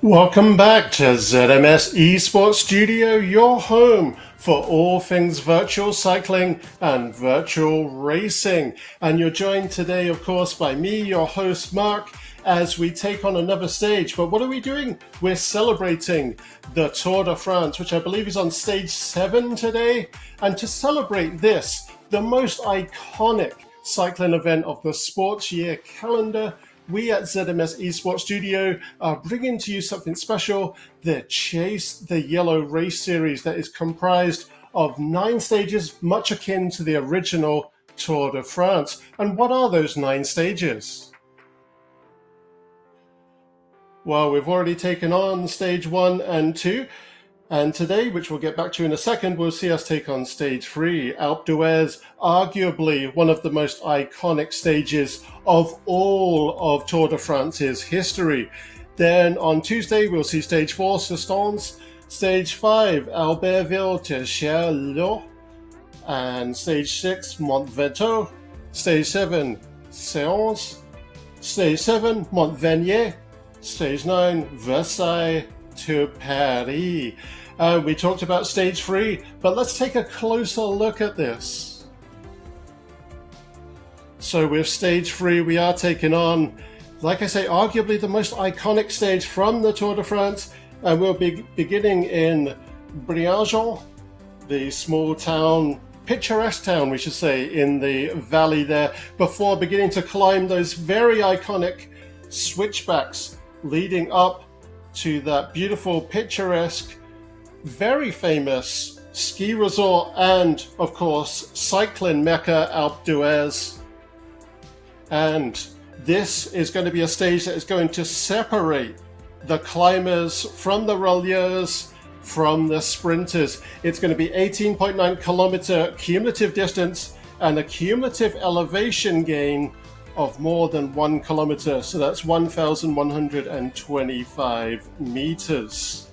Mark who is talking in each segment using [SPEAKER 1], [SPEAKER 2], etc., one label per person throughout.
[SPEAKER 1] Welcome back to ZMS Esports Studio, your home for all things virtual cycling and virtual racing. And you're joined today, of course, by me, your host, Mark, as we take on another stage. But what are we doing? We're celebrating the Tour de France, which I believe is on stage 7 today. And to celebrate this, the most iconic cycling event of the sports year calendar, we at ZMS Esports Studio are bringing to you something special, the Chase the Yellow Race Series that is comprised of 9 stages, much akin to the original Tour de France. And what are those 9 stages? Well, we've already taken on stage 1 and 2. And today, which we'll get back to in a second, we'll see us take on stage 3, Alpe d'Huez, arguably one of the most iconic stages of all of Tour de France's history. Then on Tuesday, we'll see stage 4, Sustenance, stage 5, Albertville to Cherlot, and stage 6, Mont Ventoux, stage 7, Séance, stage 7, Montvernier, stage 9, Versailles to Paris. We talked about stage 3, but let's take a closer look at this. So with stage 3, we are taking on, like I say, arguably the most iconic stage from the Tour de France, and we'll be beginning in Briançon, the small town, picturesque town, we should say, in the valley there, before beginning to climb those very iconic switchbacks leading up to that beautiful, picturesque, very famous ski resort and, of course, cycling mecca, Alpe d'Huez. And this is going to be a stage that is going to separate the climbers from the rollers, from the sprinters. It's going to be 18.9 kilometer cumulative distance and a cumulative elevation gain of more than 1 kilometer, so that's 1,125 meters.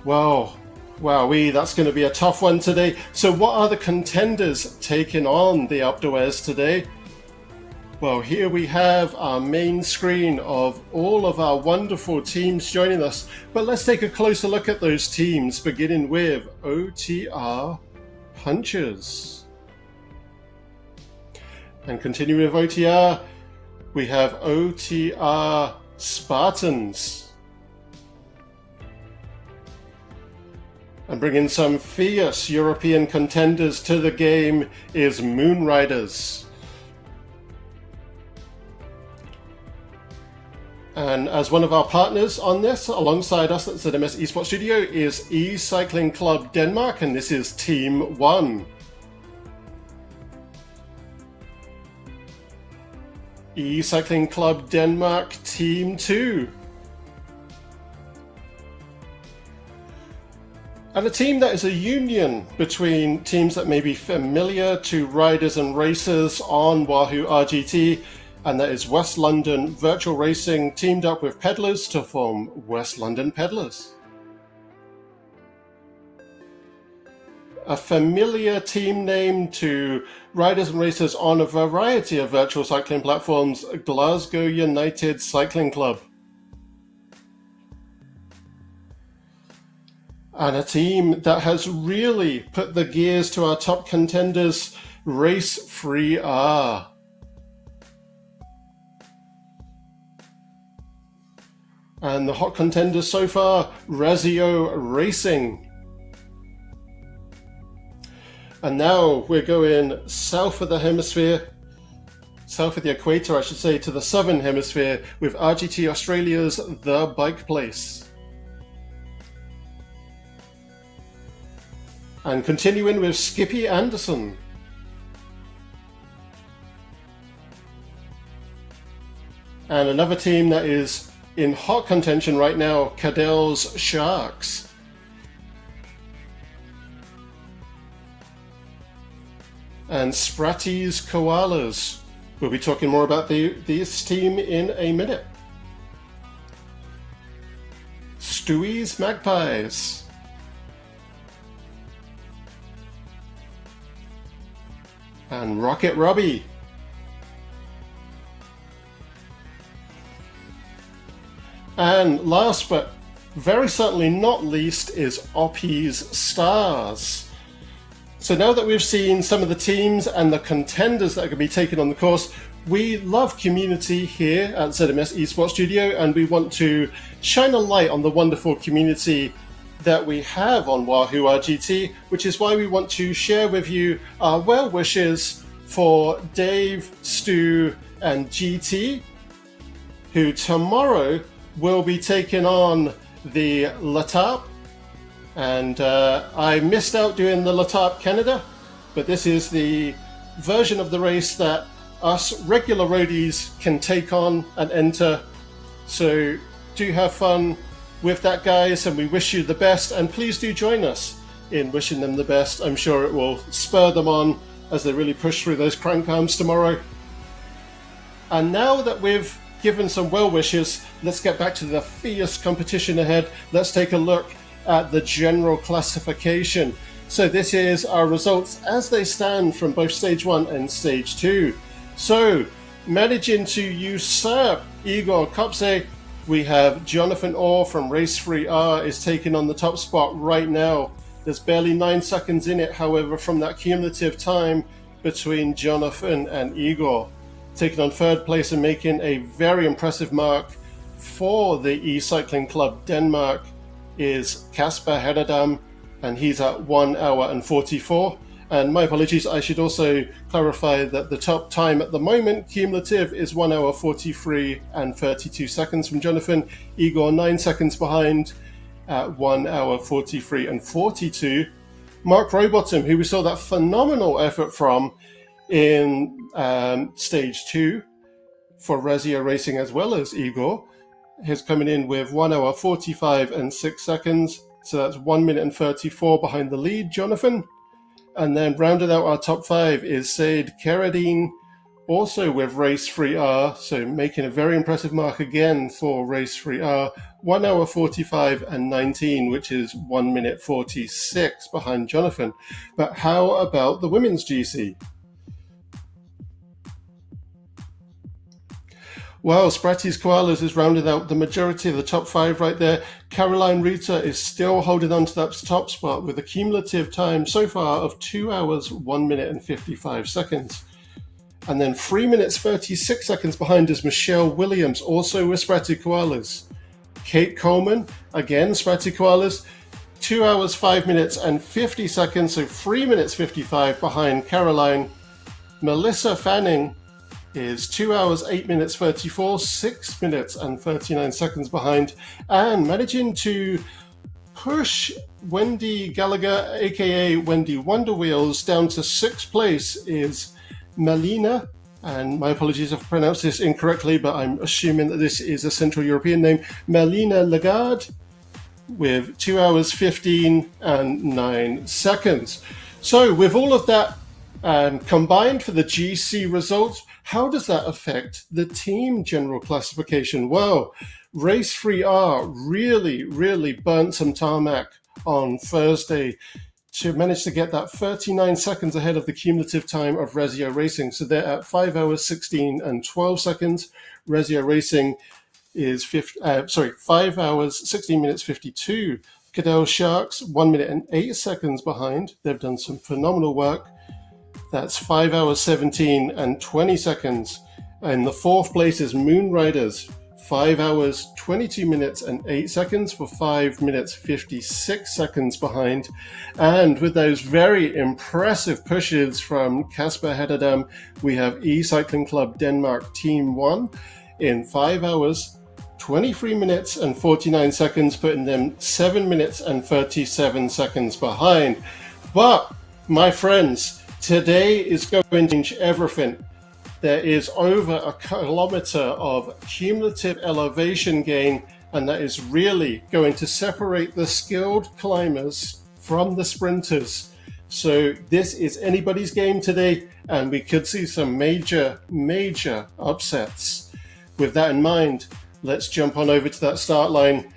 [SPEAKER 1] Wowee, that's going to be a tough one today. So what are the contenders taking on the Alpe d'Huez today? Well, here we have our main screen of all of our wonderful teams joining us, but let's take a closer look at those teams, beginning with OTR Punchers. And continuing with OTR, we have OTR Spartans. And bringing some fierce European contenders to the game is Moon Riders. And as one of our partners on this, alongside us at ZMS Esports Studio, is E-Cycling Club Denmark, and this is Team 1. E-Cycling Club Denmark Team 2. And a team that is a union between teams that may be familiar to riders and racers on Wahoo RGT, and that is West London Virtual Racing teamed up with Peddlers to form West London Peddlers. A familiar team name to riders and racers on a variety of virtual cycling platforms, Glasgow United Cycling Club. And a team that has really put the gears to our top contenders, Race 3R. And the hot contenders so far, Razio Racing. And now we're going south of the equator, I should say, to the southern hemisphere with RGT Australia's The Bike Place. And continuing with Skippy Anderson. And another team that is in hot contention right now, Cadell's Sharks. And Spratty's Koalas. We'll be talking more about this team in a minute. Stewie's Magpies. And Rocket Robbie. And last but very certainly not least is Oppie's Stars. So now that we've seen some of the teams and the contenders that are going to be taken on the course, we love community here at ZMS Esports Studio, and we want to shine a light on the wonderful community that we have on Wahoo RGT, which is why we want to share with you our well wishes for Dave, Stu, and GT, who tomorrow will be taking on the L'Etape. And I missed out doing the L'Etape Canada, but this is the version of the race that us regular roadies can take on and enter. So do have fun with that, guys, and we wish you the best, and please do join us in wishing them the best. I'm sure it will spur them on as they really push through those crank arms tomorrow. And now that we've given some well wishes, let's get back to the fierce competition ahead. Let's take a look at the general classification. So this is our results as they stand from both stage 1 and stage 2. So managing to usurp Igor Kopse, we have Jonathan Orr from Race 3R is taking on the top spot right now. There's barely 9 seconds in it, however, from that cumulative time between Jonathan and Igor. Taking on third place and making a very impressive mark for the E-Cycling Club Denmark is Kasper Hetterdam, and he's at 1 hour and 44. And my apologies, I should also clarify that the top time at the moment, cumulative, is 1 hour 43 and 32 seconds from Jonathan. Igor 9 seconds behind at 1 hour 43 and 42. Mark Rowbottom, who we saw that phenomenal effort from in stage 2 for Razia Racing as well as Igor, is coming in with 1 hour 45 and 6 seconds. So that's 1 minute and 34 behind the lead, Jonathan. And then rounded out our top 5 is Said Keradine, also with Race 3R, so making a very impressive mark again for Race 3R, 1 hour 45 and 19, which is 1 minute 46 behind Jonathan. But how about the women's GC? Well, Spratty's Koalas is rounded out the majority of the top 5 right there. Caroline Rita is still holding on to that top spot with a cumulative time so far of 2 hours, 1 minute and 55 seconds. And then 3 minutes 36 seconds behind is Michelle Williams, also with Spratty Koalas. Kate Coleman, again Spratty Koalas, 2 hours, 5 minutes and 50 seconds, so 3 minutes 55 behind Caroline. Melissa Fanning is 2 hours, 8 minutes 34, 6 minutes and 39 seconds behind, and managing to push Wendy Gallagher, aka Wendy Wonder Wheels, down to 6th place is Melina, and my apologies if I pronounced this incorrectly, but I'm assuming that this is a Central European name, Melina Lagarde, with 2 hours, 15 and 9 seconds. So with all of that combined for the GC results, how does that affect the team general classification? Well, Race 3R really burnt some tarmac on Thursday to manage to get that 39 seconds ahead of the cumulative time of Razia Racing. So they're at 5 hours, 16 and 12 seconds. Razia Racing is 5 hours, 16 minutes, 52. Cadell Sharks, 1 minute and 8 seconds behind. They've done some phenomenal work. That's 5 hours, 17 and 20 seconds. And the 4th place is Moon Riders, 5 hours, 22 minutes and 8 seconds for 5 minutes, 56 seconds behind. And with those very impressive pushes from Kasper Hetterdam, we have E-Cycling Club Denmark Team 1 in 5 hours, 23 minutes and 49 seconds, putting them 7 minutes and 37 seconds behind. But, my friends, today is going to change everything. There is over a kilometer of cumulative elevation gain, and that is really going to separate the skilled climbers from the sprinters. So this is anybody's game today, and we could see some major upsets. With that in mind, let's jump on over to that start line.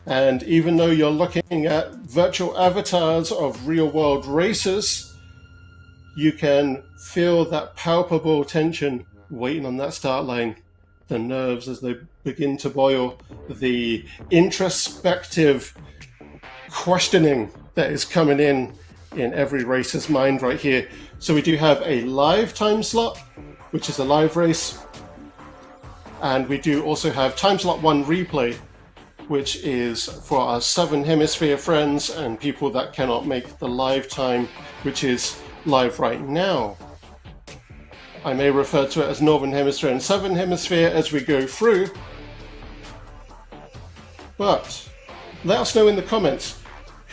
[SPEAKER 1] And even though you're looking at virtual avatars of real-world racers, you can feel that palpable tension waiting on that start line. the nerves as they begin to boil, the introspective questioning that is coming in every racer's mind right here. So we do have a live time slot, which is a live race, and we do also have time slot 1 replay, which is for our Southern Hemisphere friends and people that cannot make the live time, which is live right now. I may refer to it as Northern Hemisphere and Southern Hemisphere as we go through, but let us know in the comments,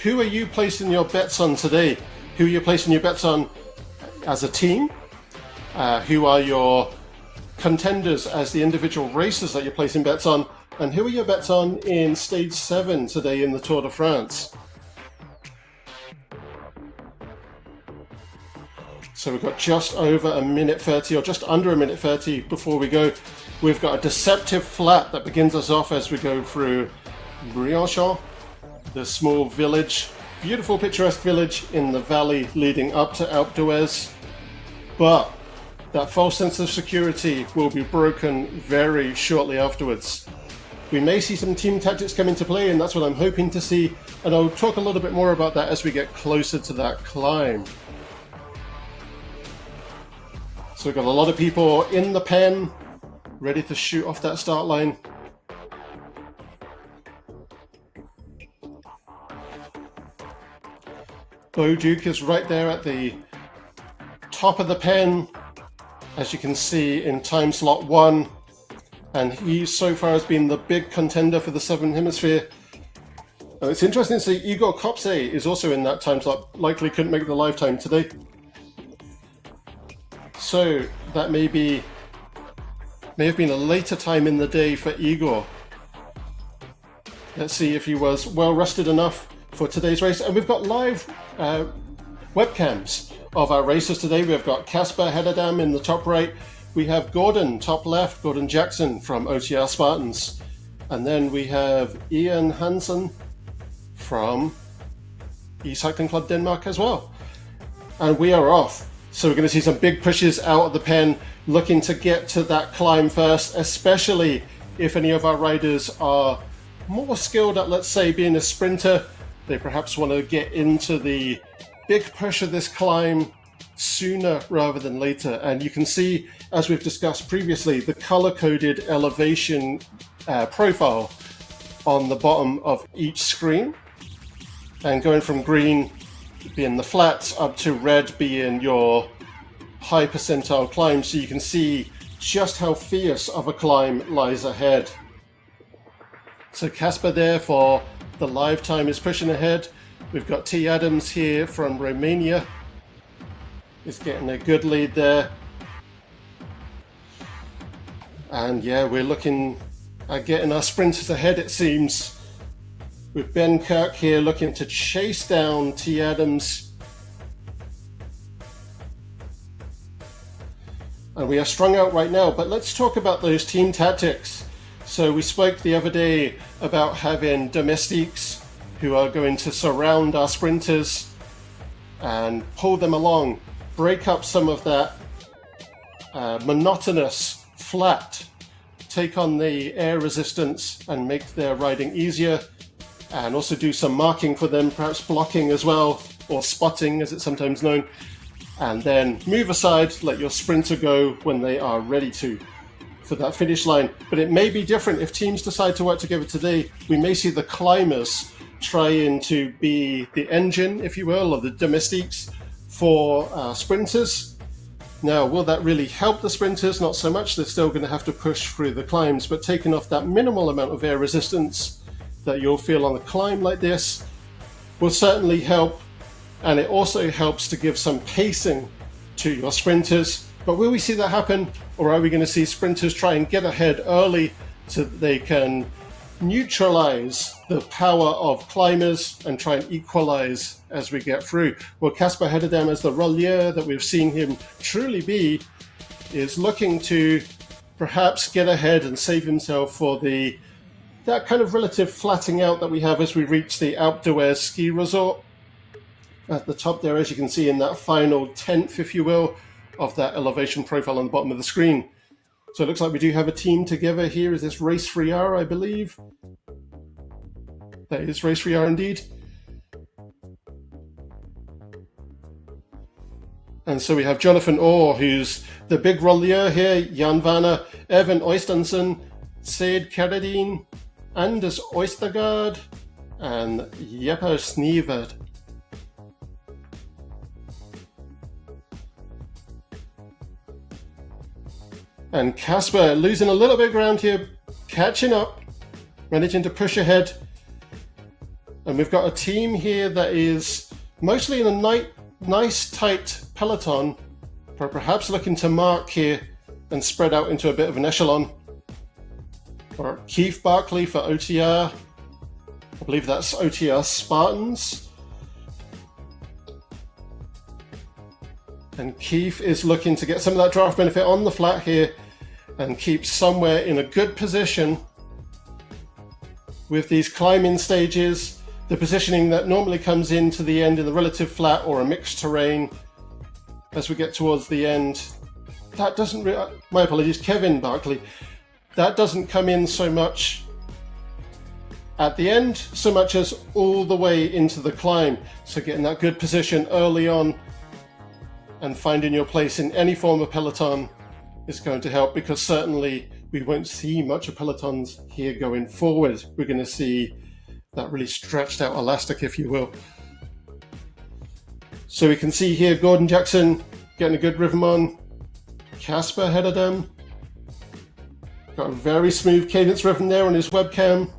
[SPEAKER 1] who are you placing your bets on today? Who are you placing your bets on as a team? Who are your contenders as the individual racers that you're placing bets on? And who are your bets on in Stage 7 today in the Tour de France? So we've got just over a minute 30, or just under a minute 30 before we go. We've got a deceptive flat that begins us off as we go through Briançon, the small village, beautiful picturesque village in the valley leading up to Alpe d'Huez. But that false sense of security will be broken very shortly afterwards. We may see some team tactics come into play, and that's what I'm hoping to see, and I'll talk a little bit more about that as we get closer to that climb. So we've got a lot of people in the pen, ready to shoot off that start line. Bo Duke is right there at the top of the pen, as you can see in time slot 1. And he so far has been the big contender for the Southern Hemisphere. It's interesting to see Igor Kopse is also in that time slot, likely couldn't make the live time today. So that may have been a later time in the day for Igor. Let's see if he was well rested enough for today's race. And we've got live webcams of our racers today. We've got Casper Hederdam in the top right. We have Gordon, top left, Gordon Jackson from OTR Spartans. And then we have Ian Hansen from E-Cycling Club Denmark as well. And we are off. So we're going to see some big pushes out of the pen, looking to get to that climb first, especially if any of our riders are more skilled at, let's say, being a sprinter. They perhaps want to get into the big push of this climb sooner rather than later. And you can see, as we've discussed previously, the color-coded elevation profile on the bottom of each screen, and going from green being the flats up to red being your high percentile climb, so you can see just how fierce of a climb lies ahead. So Casper there for the live time is pushing ahead. We've got T. Adams here from Romania. He's getting a good lead there. And yeah, we're looking at getting our sprinters ahead, it seems. With Ben Kirk here looking to chase down T. Adams. And we are strung out right now, but let's talk about those team tactics. So we spoke the other day about having domestiques who are going to surround our sprinters and pull them along, break up some of that monotonous flat, take on the air resistance and make their riding easier, and also do some marking for them, perhaps blocking as well, or spotting as it's sometimes known, and then move aside, let your sprinter go when they are ready to for that finish line. But it may be different if teams decide to work together today. We may see the climbers trying to be the engine, if you will, or the domestiques for sprinters. Now, will that really help the sprinters? Not so much. They're still going to have to push through the climbs, but taking off that minimal amount of air resistance that you'll feel on a climb like this will certainly help. And it also helps to give some pacing to your sprinters. But will we see that happen? Or are we going to see sprinters try and get ahead early so that they can neutralize the power of climbers and try and equalize as we get through? Well, Casper Hederdam, as the rolleur that we've seen him truly be, is looking to perhaps get ahead and save himself for that kind of relative flattening out that we have as we reach the Alpe d'Huez ski resort. At the top there, as you can see in that final tenth, if you will, of that elevation profile on the bottom of the screen. So it looks like we do have a team together here. Is this Race 3R, I believe? That is Race 3R indeed. And so we have Jonathan Orr, who's the big rolleur here, Jan Vanner, Evan Oystensen, Seyd Keradine, Anders Oystergaard, and Jeppe Snevert. And Casper losing a little bit of ground here, catching up, managing to push ahead. And we've got a team here that is mostly in a nice tight peloton, but perhaps looking to mark here and spread out into a bit of an echelon. Or Keith Barkley for OTR. I believe that's OTR Spartans. And Keith is looking to get some of that draft benefit on the flat here and keep somewhere in a good position with these climbing stages. The positioning that normally comes into the end in the relative flat or a mixed terrain as we get towards the end. That doesn't my apologies, Kevin Barkley. That doesn't come in so much at the end, so much as all the way into the climb. So getting that good position early on and finding your place in any form of peloton is going to help, because certainly we won't see much of pelotons here going forward. We're going to see that really stretched out elastic, if you will. So we can see here Gordon Jackson getting a good rhythm on. Casper ahead of them. Got a very smooth cadence rhythm there on his webcam,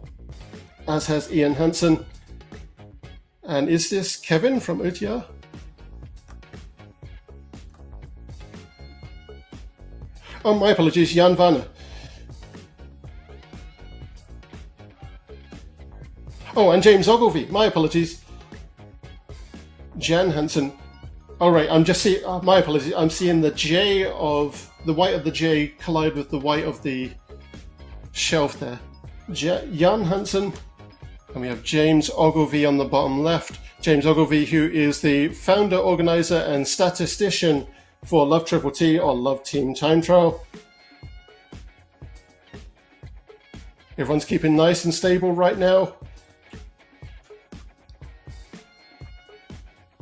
[SPEAKER 1] as has Ian Hansen. And is this Kevin from OTR? Oh, my apologies, Jan Vanner. Oh, and James Ogilvie. My apologies. Jan Hansen. All right, I'm just seeing. My apologies. I'm seeing the J of the white of the J collide with the white of the shelf there. Jan Hansen, and we have James Ogilvie on the bottom left. James Ogilvie, who is the founder, organizer, and statistician for Love Triple T or Love Team Time Trial. Everyone's keeping nice and stable right now.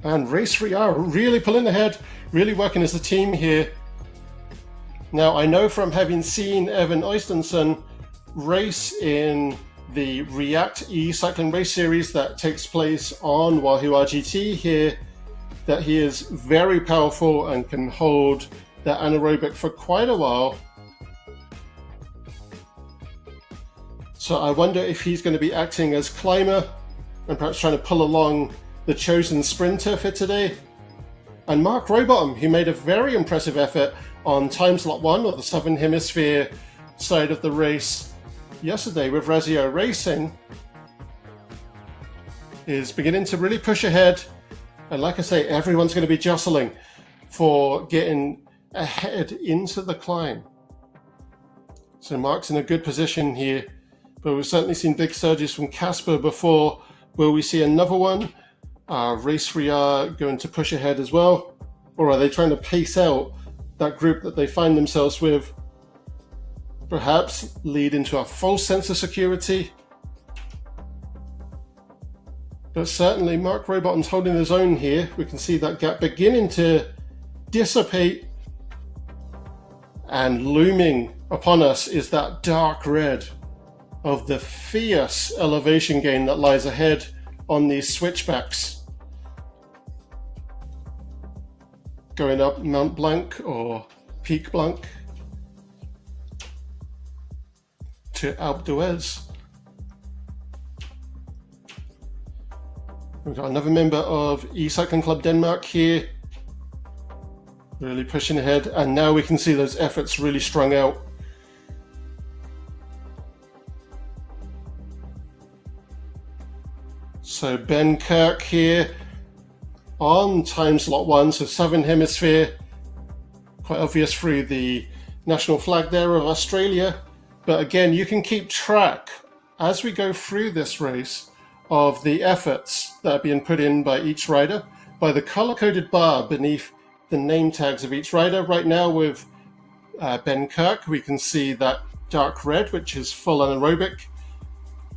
[SPEAKER 1] And Race 3R really pulling ahead, really working as a team here. Now, I know from having seen Evan Oystensen race in the React e-cycling race series that takes place on Wahoo RGT here, that he is very powerful and can hold that anaerobic for quite a while. So I wonder if he's going to be acting as climber and perhaps trying to pull along the chosen sprinter for today. And Mark Rowbottom, who made a very impressive effort on time slot 1 or the Southern Hemisphere side of the race yesterday with Razio Racing, is beginning to really push ahead. And like I say, everyone's going to be jostling for getting ahead into the climb. So Mark's in a good position here, but we've certainly seen big surges from Casper before. Will we see another one? Race 3R going to push ahead as well? Or are they trying to pace out that group that they find themselves with? Perhaps lead into a false sense of security? But certainly Mark Rowbottom's holding his own here. We can see that gap beginning to dissipate. And looming upon us is that dark red of the fierce elevation gain that lies ahead on these switchbacks. Going up Mount Blanc or Peak Blanc to Alpe d'Huez. We've got another member of E-Cycling Club Denmark here, really pushing ahead, and now we can see those efforts really strung out. So Ben Kirk here on time slot 1, so Southern Hemisphere, quite obvious through the national flag there of Australia. But again, you can keep track as we go through this race of the efforts that are being put in by each rider by the color-coded bar beneath the name tags of each rider. Right now with Ben Kirk, we can see that dark red, which is full anaerobic.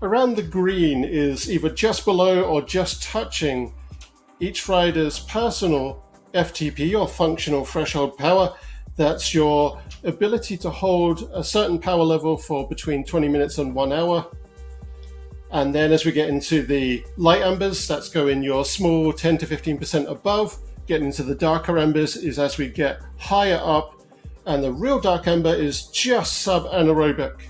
[SPEAKER 1] Around the green is either just below or just touching each rider's personal FTP, or functional threshold power. That's your ability to hold a certain power level for between 20 minutes and 1 hour. And then as we get into the light ambers, that's going your small 10 to 15% above. Getting into the darker ambers is as we get higher up, and the real dark amber is just sub-anaerobic.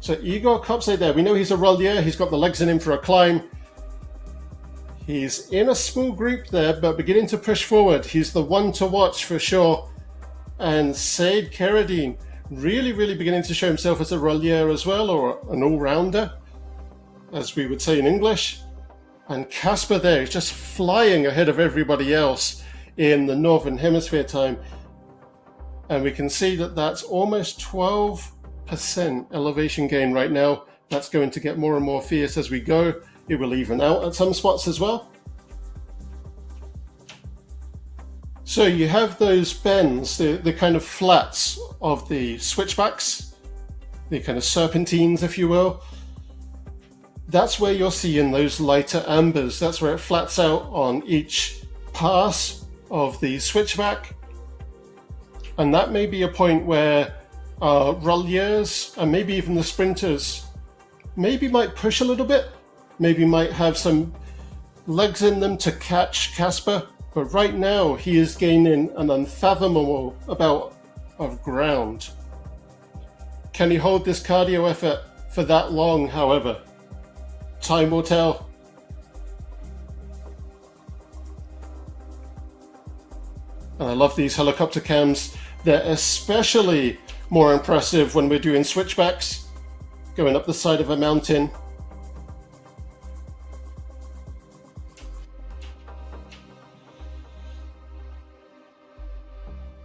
[SPEAKER 1] So Igor Kopse there, we know he's a rollier, he's got the legs in him for a climb. He's in a small group there, but beginning to push forward. He's the one to watch for sure. And Said Keradine really beginning to show himself as a rollier as well, or an all-rounder, as we would say in English. And Casper there is just flying ahead of everybody else in the Northern Hemisphere time. And we can see that that's almost 12% elevation gain right now. That's going to get more and more fierce as we go. It will even out at some spots as well. So you have those bends, the kind of flats of the switchbacks, the kind of serpentines, if you will. That's where you're seeing those lighter ambers. That's where it flats out on each pass of the switchback. And that may be a point where rolliers and maybe even the sprinters maybe might push a little bit, maybe might have some legs in them to catch Casper. But right now he is gaining an unfathomable amount of ground. Can he hold this cardio effort for that long, however? Time will tell. And I love these helicopter cams. They're especially more impressive when we're doing switchbacks, going up the side of a mountain.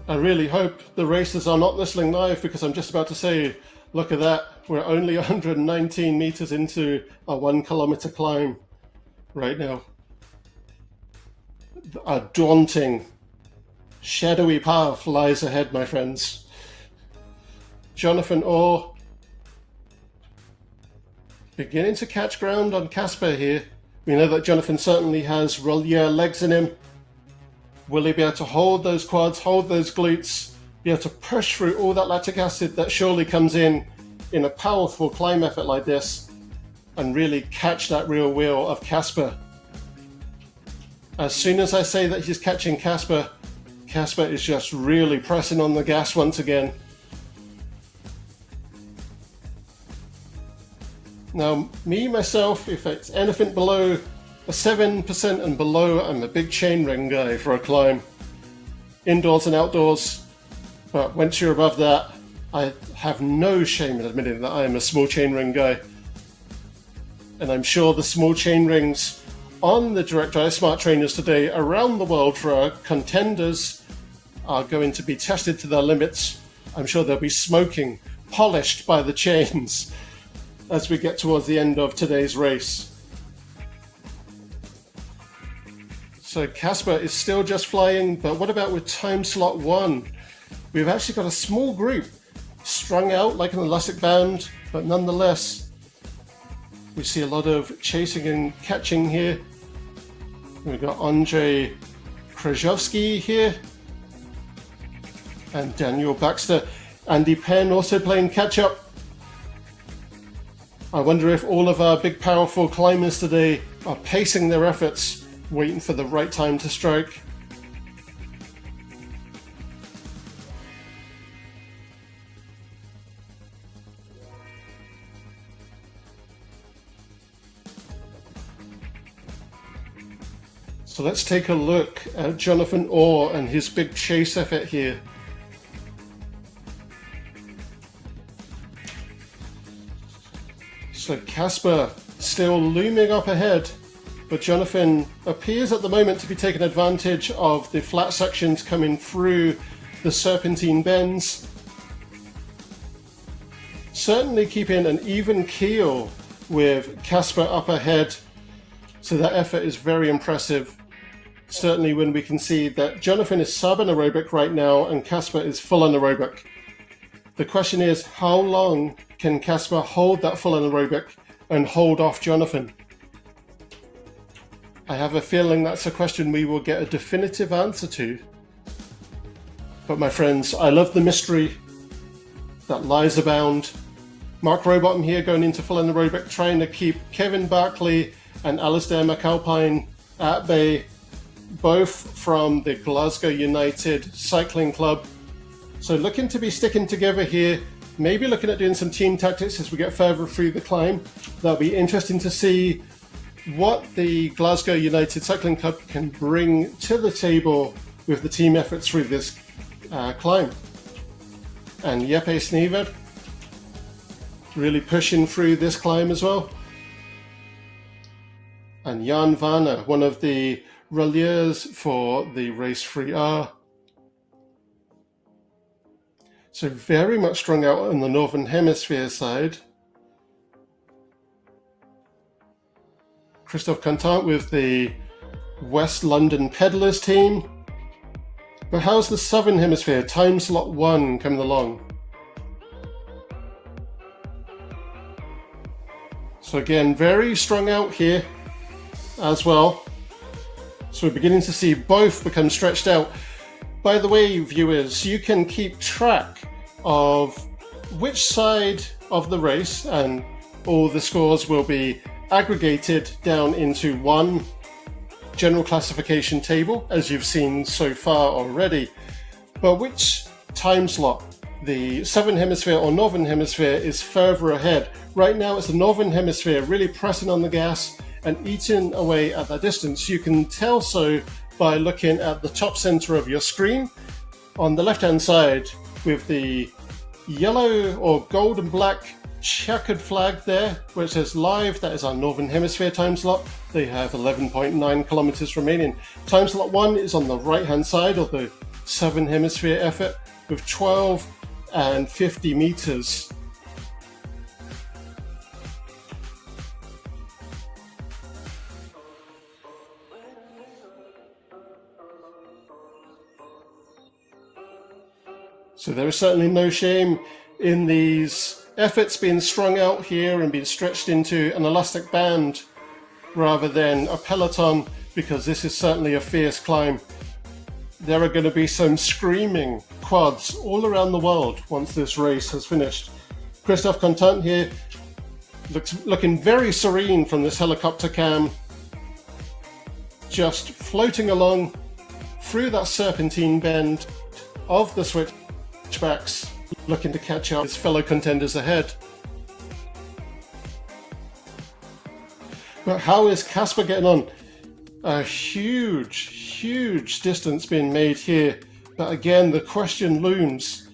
[SPEAKER 1] I really hope the racers are not listening live, because I'm just about to say, look at that, we're only 119 meters into a 1 kilometer climb right now. A daunting, shadowy path lies ahead, my friends. Jonathan Orr beginning to catch ground on Casper here. We know that Jonathan certainly has rollier legs in him. Will he be able to hold those quads, hold those glutes, be able to push through all that lactic acid that surely comes in a powerful climb effort like this, and really catch that real wheel of Casper? As soon as I say that he's catching Casper, Casper is just really pressing on the gas once again. Now, myself, if it's anything below a 7% and below, I'm a big chainring guy for a climb, indoors and outdoors. But once you're above that, I have no shame in admitting that I am a small chainring guy. And I'm sure the small chainrings on the Direct Drive Smart Trainers today around the world for our contenders are going to be tested to their limits. I'm sure they'll be smoking, polished by the chains as we get towards the end of today's race. So Casper is still just flying, but what about with time slot 1? We've actually got a small group strung out like an elastic band, but nonetheless, we see a lot of chasing and catching here. We've got Andrei Krajovsky here, and Daniel Baxter. Andy Penn also playing catch-up. I wonder if all of our big powerful climbers today are pacing their efforts, waiting for the right time to strike. So let's take a look at Jonathan Orr and his big chase effort here. So Casper still looming up ahead, but Jonathan appears at the moment to be taking advantage of the flat sections coming through the serpentine bends. Certainly keeping an even keel with Casper up ahead, so that effort is very impressive. certainly when we can see that Jonathan is sub-anaerobic right now and Casper is full anaerobic. The question is, how long can Casper hold that full anaerobic and hold off Jonathan? I have a feeling that's a question we will get a definitive answer to. But my friends, I love the mystery that lies abound. Mark Rowbottom here going into full anaerobic, trying to keep Kevin Barclay and Alistair McAlpine at bay, both from the Glasgow United Cycling Club. So looking to be sticking together here, maybe looking at doing some team tactics as we get further through the climb. That'll be interesting to see what the Glasgow United Cycling Club can bring to the table with the team efforts through this climb. And Jeppe Snever really pushing through this climb as well. And Jan Vanner, one of the relieurs for the Race 3R. So very much strung out on the Northern Hemisphere side. Christophe Cantant with the West London Pedalers team. But how's the Southern Hemisphere? Time slot 1 coming along. So again, very strung out here as well. So we're beginning to see both become stretched out. By the way, viewers, you can keep track of which side of the race, and all the scores will be aggregated down into one general classification table, as you've seen so far already. But which time slot, the Southern Hemisphere or Northern Hemisphere, is further ahead? Right now it's the Northern Hemisphere really pressing on the gas and eating away at that distance. You can tell so by looking at the top center of your screen. On the left hand side with the yellow or gold and black checkered flag there where it says live, that is our Northern Hemisphere time slot. They have 11.9 kilometers remaining. Time slot 1 is on the right hand side of the Southern Hemisphere effort with 12 and 50 meters. So there is certainly no shame in these efforts being strung out here and being stretched into an elastic band rather than a peloton, because this is certainly a fierce climb. There are going to be some screaming quads all around the world once this race has finished. Christophe Cantant here looking very serene from this helicopter cam, just floating along through that serpentine bend of the switchbacks, looking to catch up his fellow contenders ahead. But how is Casper getting on? A huge distance being made here. But again, the question looms,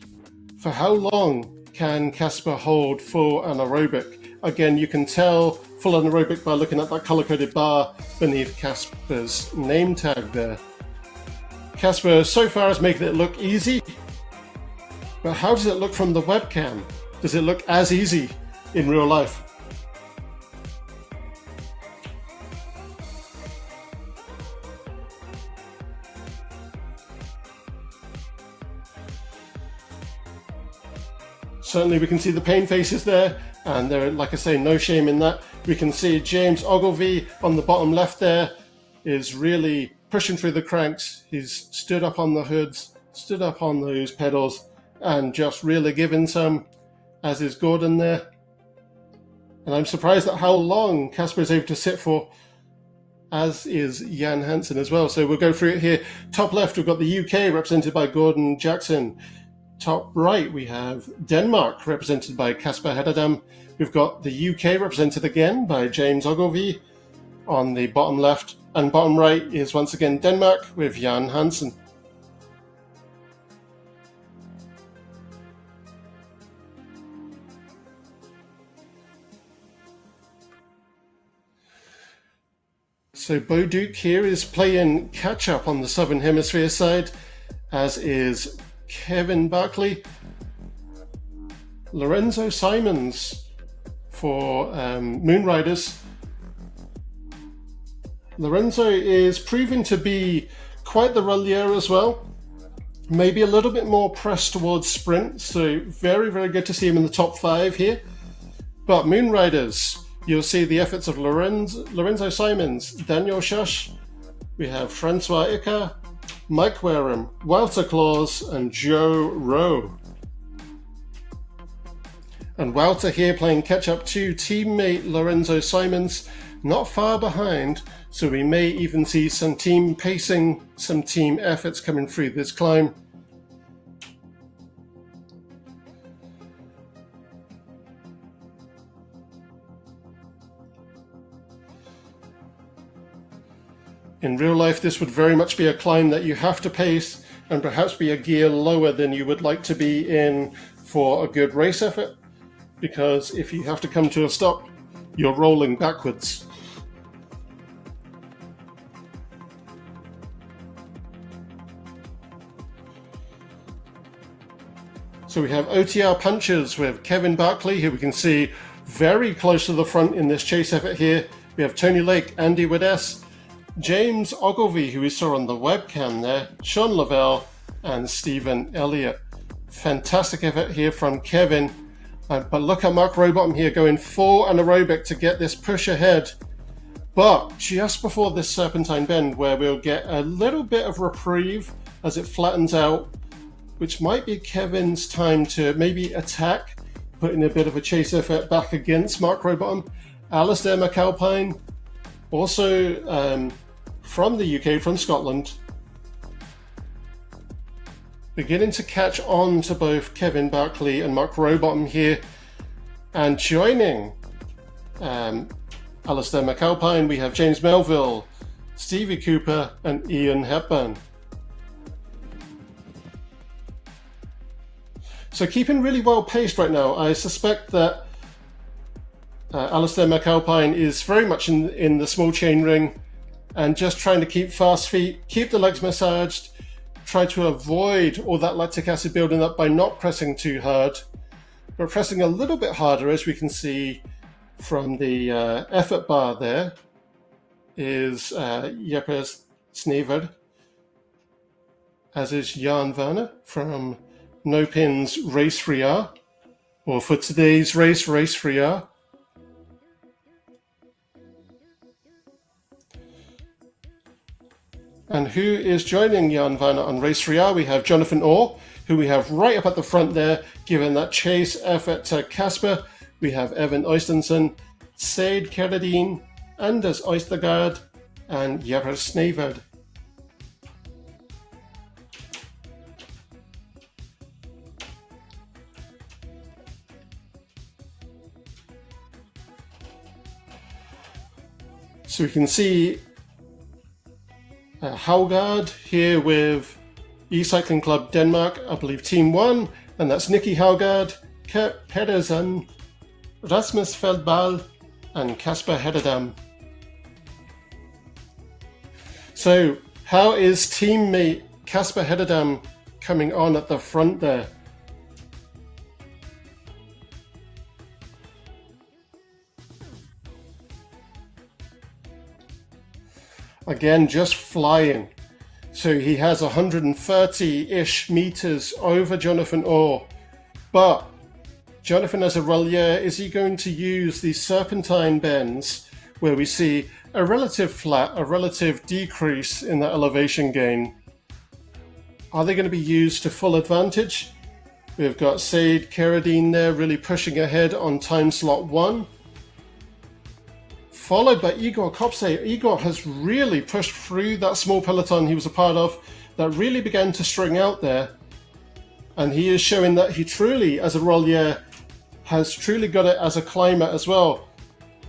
[SPEAKER 1] for how long can Casper hold full anaerobic? Again, you can tell full anaerobic by looking at that color-coded bar beneath Casper's name tag there. Casper so far is making it look easy, but how does it look from the webcam? Does it look as easy in real life? Certainly we can see the pain faces there, and there, like I say, no shame in that. We can see James Ogilvie on the bottom left there is really pushing through the cranks. He's stood up on the hoods, stood up on those pedals, and just really giving some, as is Gordon there. And I'm surprised at how long Casper is able to sit for, as is Jan Hansen as well. So we'll go through it here. Top left, we've got the UK represented by Gordon Jackson. Top right, we have Denmark represented by Casper Hedderdam. We've got the UK represented again by James Ogilvie on the bottom left, and bottom right is once again Denmark with Jan Hansen. So Bo Duke here is playing catch up on the Southern Hemisphere side, as is Kevin Barclay. Lorenzo Simons for Moonriders Lorenzo is proving to be quite the relier as well. Maybe a little bit more pressed towards sprint, so very, very good to see him in the top 5 here. But Moonriders, you'll see the efforts of Lorenzo Simons, Daniel Shush, we have Francois Ica, Mike Wareham, Wouter Claus, and Joe Rowe. And Wouter here playing catch-up to teammate Lorenzo Simons, not far behind, so we may even see some team pacing, some team efforts coming through this climb. In real life, this would very much be a climb that you have to pace and perhaps be a gear lower than you would like to be in for a good race effort, because if you have to come to a stop, you're rolling backwards. So we have OTR punchers with Kevin Barkley, who we can see very close to the front in this chase effort here. We have Tony Lake, Andy Wides, James Ogilvie, who we saw on the webcam there, Sean Lavelle, and Stephen Elliott. Fantastic effort here from Kevin. But look at Mark Rowbottom here going full anaerobic to get this push ahead. But just before this serpentine bend, where we'll get a little bit of reprieve as it flattens out, which might be Kevin's time to maybe attack, putting a bit of a chase effort back against Mark Rowbottom. Alistair McAlpine, also from the UK, from Scotland, beginning to catch on to both Kevin Barkley and Mark Rowbottom here. And joining Alistair McAlpine, we have James Melville, Stevie Cooper, and Ian Hepburn. So keeping really well paced right now. I suspect that Alistair McAlpine is very much in the small chain ring and just trying to keep fast feet, keep the legs massaged, try to avoid all that lactic acid building up by not pressing too hard, but pressing a little bit harder, as we can see from the effort bar there, is Jeppe Sneverd, as is Jan Werner from No Pins Race 3R, or for today's race, Race 3R. And who is joining Jan Werner on Race 3R? We have Jonathan Orr, who we have right up at the front there, giving that chase effort to Casper. We have Evan Oystensen, Seid Kerradine, Anders Oystergaard, and Jeppe Sneverd. So we can see Haugaard here with E-Cycling Club Denmark, I believe Team 1, and that's Nicky Haugaard, Kurt Pedersen, Rasmus Feldball, and Kasper Hetterdam. So how is teammate Kasper Hetterdam coming on at the front there? Again, just flying. So he has 130-ish meters over Jonathan Orr. But Jonathan, as a relier, is he going to use these serpentine bends where we see a relative flat, a relative decrease in the elevation gain? Are they going to be used to full advantage? We've got Seid Kerradine there really pushing ahead on time slot 1. Followed by Igor Kopse. Igor has really pushed through that small peloton he was a part of that really began to string out there. And he is showing that he truly, as a relier, has truly got it as a climber as well.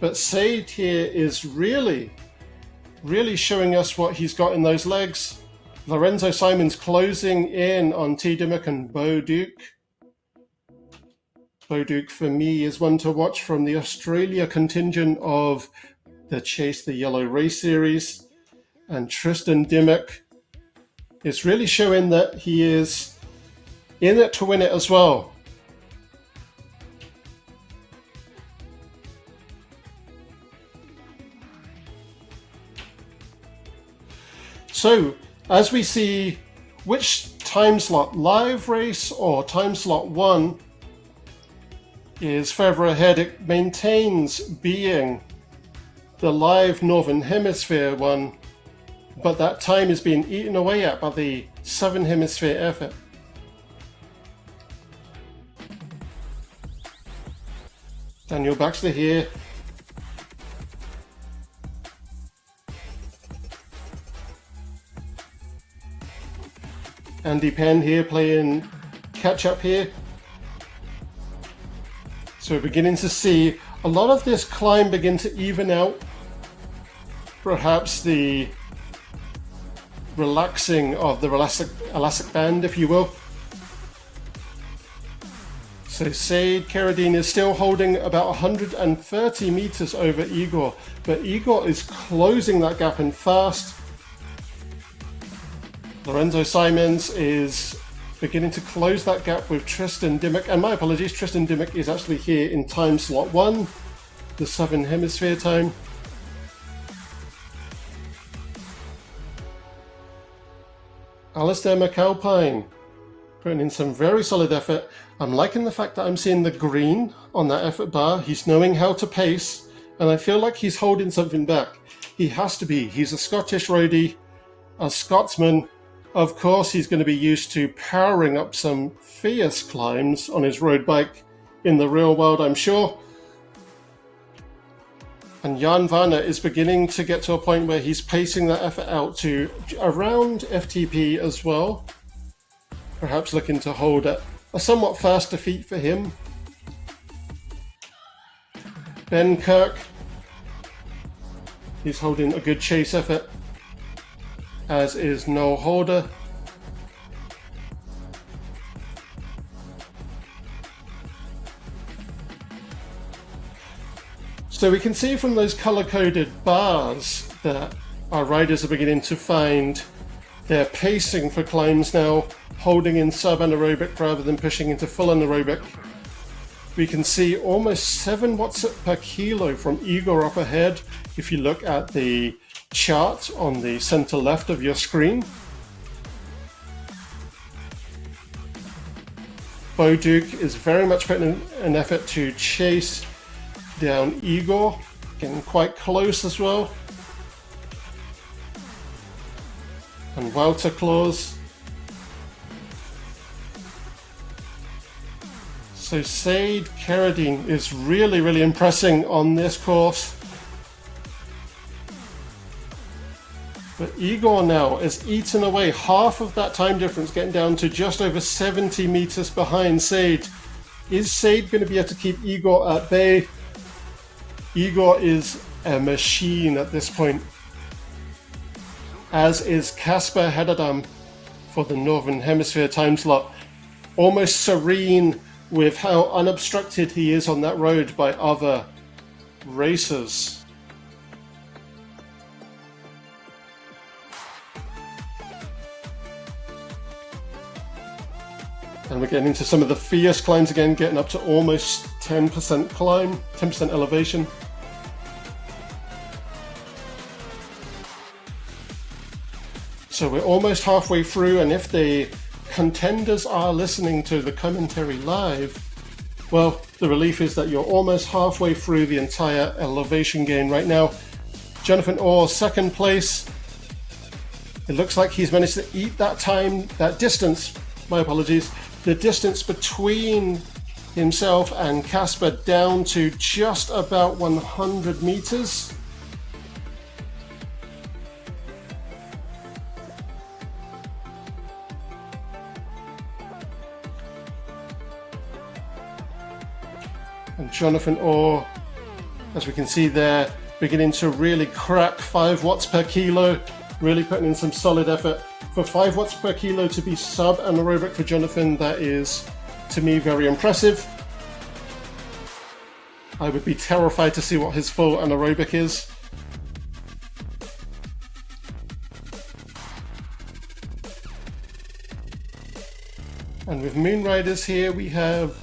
[SPEAKER 1] But Seid here is really showing us what he's got in those legs. Lorenzo Simons closing in on T. Dimmock and Bo Duke. Bo Duke, for me, is one to watch from the Australia contingent of the Chase the Yellow Race Series. And Tristan Dimmock is really showing that he is in it to win it as well. So as we see which time slot, live race or time slot 1, is further ahead, it maintains being the live Northern Hemisphere one, but that time is being eaten away at by the Southern Hemisphere effort. Daniel Baxter here. Andy Penn here playing catch up here. So we're beginning to see a lot of this climb begin to even out. Perhaps the relaxing of the elastic band, if you will. So Saeed Carradine is still holding about 130 meters over Igor, but Igor is closing that gap and fast. Lorenzo Simons is beginning to close that gap with Tristan Dimmock, and my apologies, Tristan Dimmock is actually here in time slot 1, the Southern Hemisphere time. Alistair McAlpine putting in some very solid effort. I'm liking the fact that I'm seeing the green on that effort bar. He's knowing how to pace, and I feel like he's holding something back. He has to be. He's a Scottish roadie, a Scotsman. Of course, he's going to be used to powering up some fierce climbs on his road bike in the real world, I'm sure. And Jan Varner is beginning to get to a point where he's pacing that effort out to around FTP as well. Perhaps looking to hold a somewhat faster feat for him. Ben Kirk, he's holding a good chase effort, as is Noel Holder. So we can see from those color-coded bars that our riders are beginning to find their pacing for climbs now, holding in sub-anaerobic rather than pushing into full anaerobic. We can see almost 7 watts per kilo from Igor up ahead if you look at the chart on the center left of your screen. Bo Duke is very much putting in an effort to chase down Igor, getting quite close as well. And Wouter Claus. So Saeed Carradine is really impressing on this course. But Igor now has eaten away half of that time difference, getting down to just over 70 meters behind Saeed. Is Saeed going to be able to keep Igor at bay? Igor is a machine at this point, as is Kasper Hedadam for the Northern Hemisphere time slot. Almost serene with how unobstructed he is on that road by other racers. And we're getting into some of the fierce climbs again, getting up to almost 10% climb, 10% elevation. So we're almost halfway through, and if the contenders are listening to the commentary live, well, the relief is that you're almost halfway through the entire elevation gain right now. Jonathan Orr, second place. It looks like he's managed to eat that time, that distance, my apologies, the distance between himself and Kasper down to just about 100 meters. And Jonathan Orr, as we can see there, beginning to really crack 5 watts per kilo, really putting in some solid effort. For 5 watts per kilo to be sub-anaerobic for Jonathan, that is, to me, very impressive. I would be terrified to see what his full anaerobic is. And with Moon Riders here, we have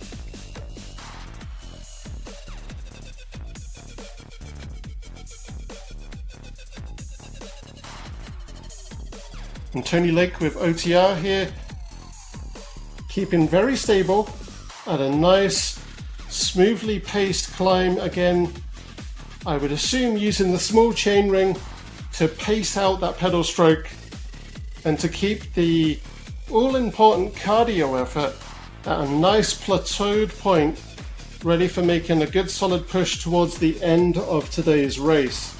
[SPEAKER 1] And Tony Lake with OTR here, keeping very stable at a nice, smoothly paced climb again. I would assume using the small chainring to pace out that pedal stroke and to keep the all-important cardio effort at a nice plateaued point, ready for making a good solid push towards the end of today's race.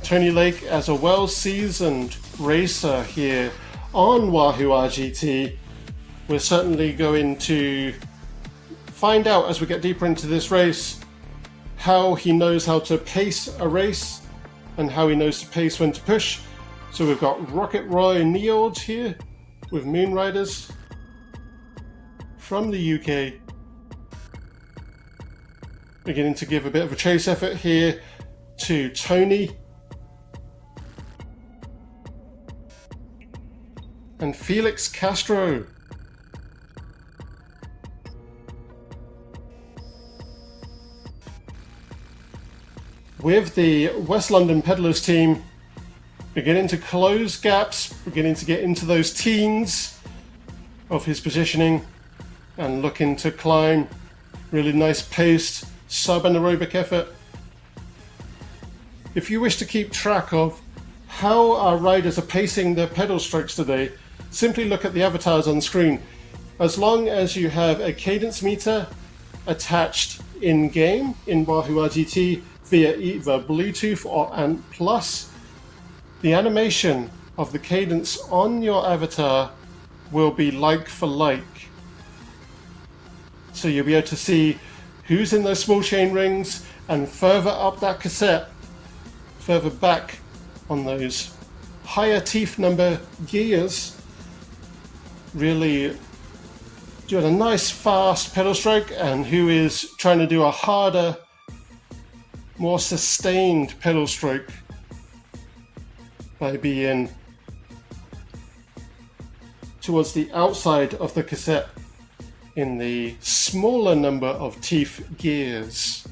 [SPEAKER 1] Tony Lake, as a well-seasoned racer here on Wahoo RGT, we're certainly going to find out as we get deeper into this race how he knows how to pace a race and how he knows to pace when to push. So we've got Rocket Roy Neold here with Moon Riders from the UK, beginning to give a bit of a chase effort here to Tony. And Felix Castro. With the West London Pedalers team beginning to close gaps, beginning to get into those teens of his positioning and looking to climb really nice paced sub-anaerobic effort. If you wish to keep track of how our riders are pacing their pedal strokes today, simply look at the avatars on screen. As long as you have a cadence meter attached in-game in Wahoo RGT via either Bluetooth or ANT+, the animation of the cadence on your avatar will be like for like. So you'll be able to see who's in those small chain rings, and further up that cassette, further back on those higher teeth number gears, really doing a nice fast pedal stroke, and who is trying to do a harder, more sustained pedal stroke by being towards the outside of the cassette in the smaller number of teeth gears.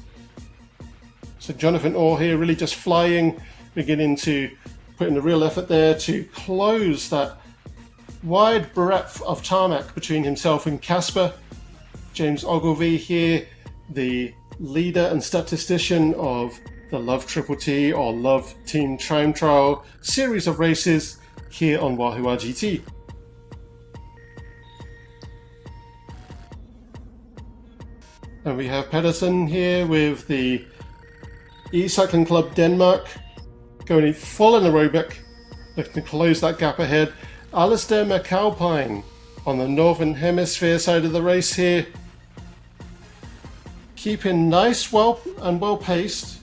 [SPEAKER 1] So Jonathan Orr here really just flying, beginning to put in the real effort there to close that wide breadth of tarmac between himself and Casper. James Ogilvie here, the leader and statistician of the Love Triple T or Love Team Time Trial series of races here on Wahoo RGT. And we have Pedersen here with the E-Cycling Club Denmark going full anaerobic, looking to close that gap ahead. Alistair McAlpine on the Northern Hemisphere side of the race here, keeping nice, well paced.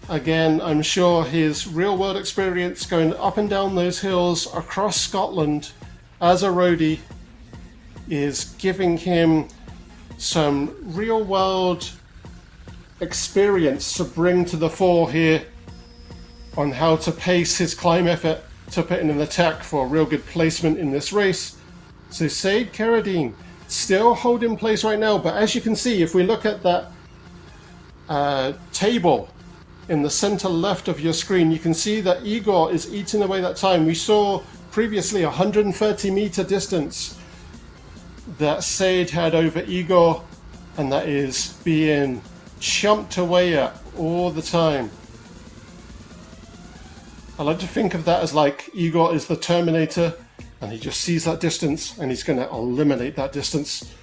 [SPEAKER 1] Again, I'm sure his real world experience going up and down those hills across Scotland as a roadie is giving him some real world experience to bring to the fore here on how to pace his climb effort to put in an attack for a real good placement in this race. So Said Carradine still holding place right now, but as you can see, if we look at that table in the center left of your screen, you can see that Igor is eating away that time. We saw previously a 130 meter distance that Said had over Igor, and that is being chumped away at all the time. I like to think of that as like Igor is the Terminator, and he just sees that distance and he's going to eliminate that distance.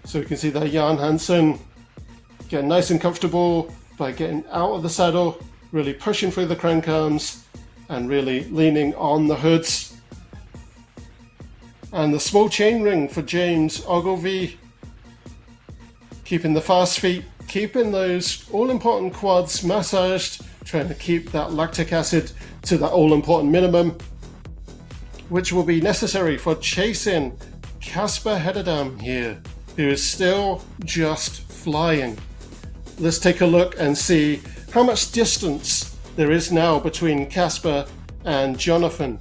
[SPEAKER 1] So you can see that Jan Hansen getting nice and comfortable by getting out of the saddle, really pushing through the crank arms and really leaning on the hoods. And the small chain ring for James Ogilvie, keeping the fast feet, keeping those all-important quads massaged, trying to keep that lactic acid to that all-important minimum, which will be necessary for chasing Casper Hetterdam here, who is still just flying. Let's take a look and see how much distance there is now between Casper and Jonathan.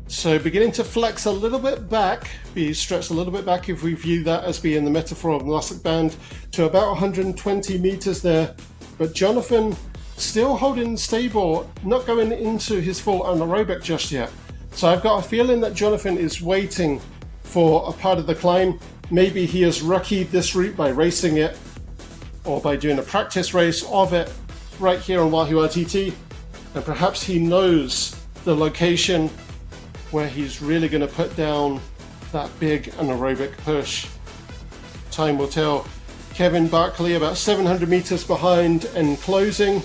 [SPEAKER 1] So beginning to flex a little bit back, be stretched a little bit back if we view that as being the metaphor of an elastic band, to about 120 meters there. But Jonathan still holding stable, not going into his full anaerobic just yet. So I've got a feeling that Jonathan is waiting for a part of the climb. Maybe he has rookied this route by racing it or by doing a practice race of it right here on Wahoo RTT. And perhaps he knows the location where he's really going to put down that big anaerobic push. Time will tell. Kevin Barkley about 700 meters behind and closing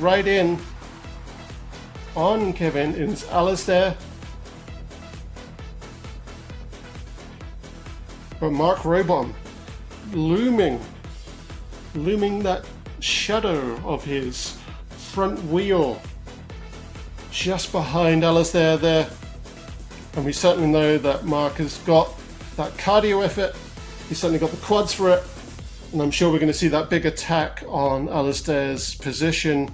[SPEAKER 1] right in on Kevin is Alasdair. But Mark Rowbottom looming that shadow of his front wheel just behind Alasdair there. And we certainly know that Mark has got that cardio effort. He's certainly got the quads for it. And I'm sure we're going to see that big attack on Alasdair's position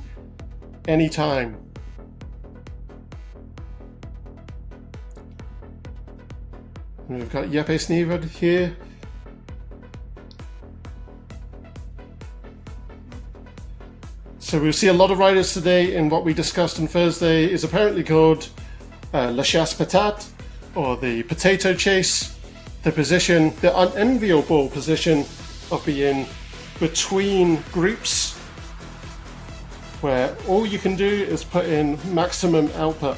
[SPEAKER 1] anytime. And we've got Jeppe Snevert here. So we'll see a lot of riders today in what we discussed on Thursday is apparently called La Chasse Patate, or the potato chase. The position, the unenviable position of being between groups where all you can do is put in maximum output.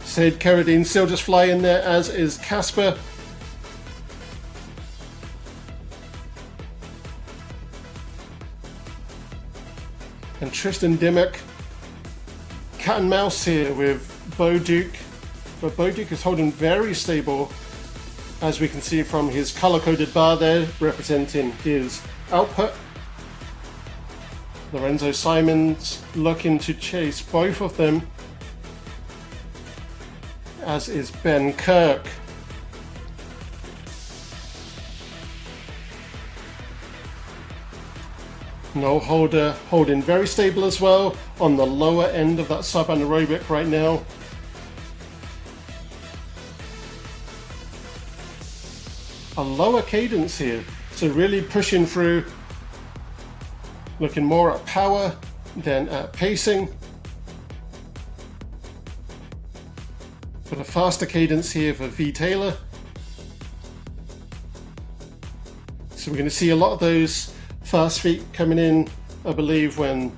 [SPEAKER 1] Said Carradine still just flying there, as is Casper. And Tristan Dimmock, cat and mouse here with Bo Duke. But Bo Duke is holding very stable, as we can see from his color-coded bar there, representing his output. Lorenzo Simons looking to chase both of them, as is Ben Kirk. Noel Holder holding very stable as well on the lower end of that sub-anaerobic right now. A lower cadence here, so really pushing through, looking more at power than at pacing. But a faster cadence here for V Taylor. So we're going to see a lot of those fast feet coming in, I believe, when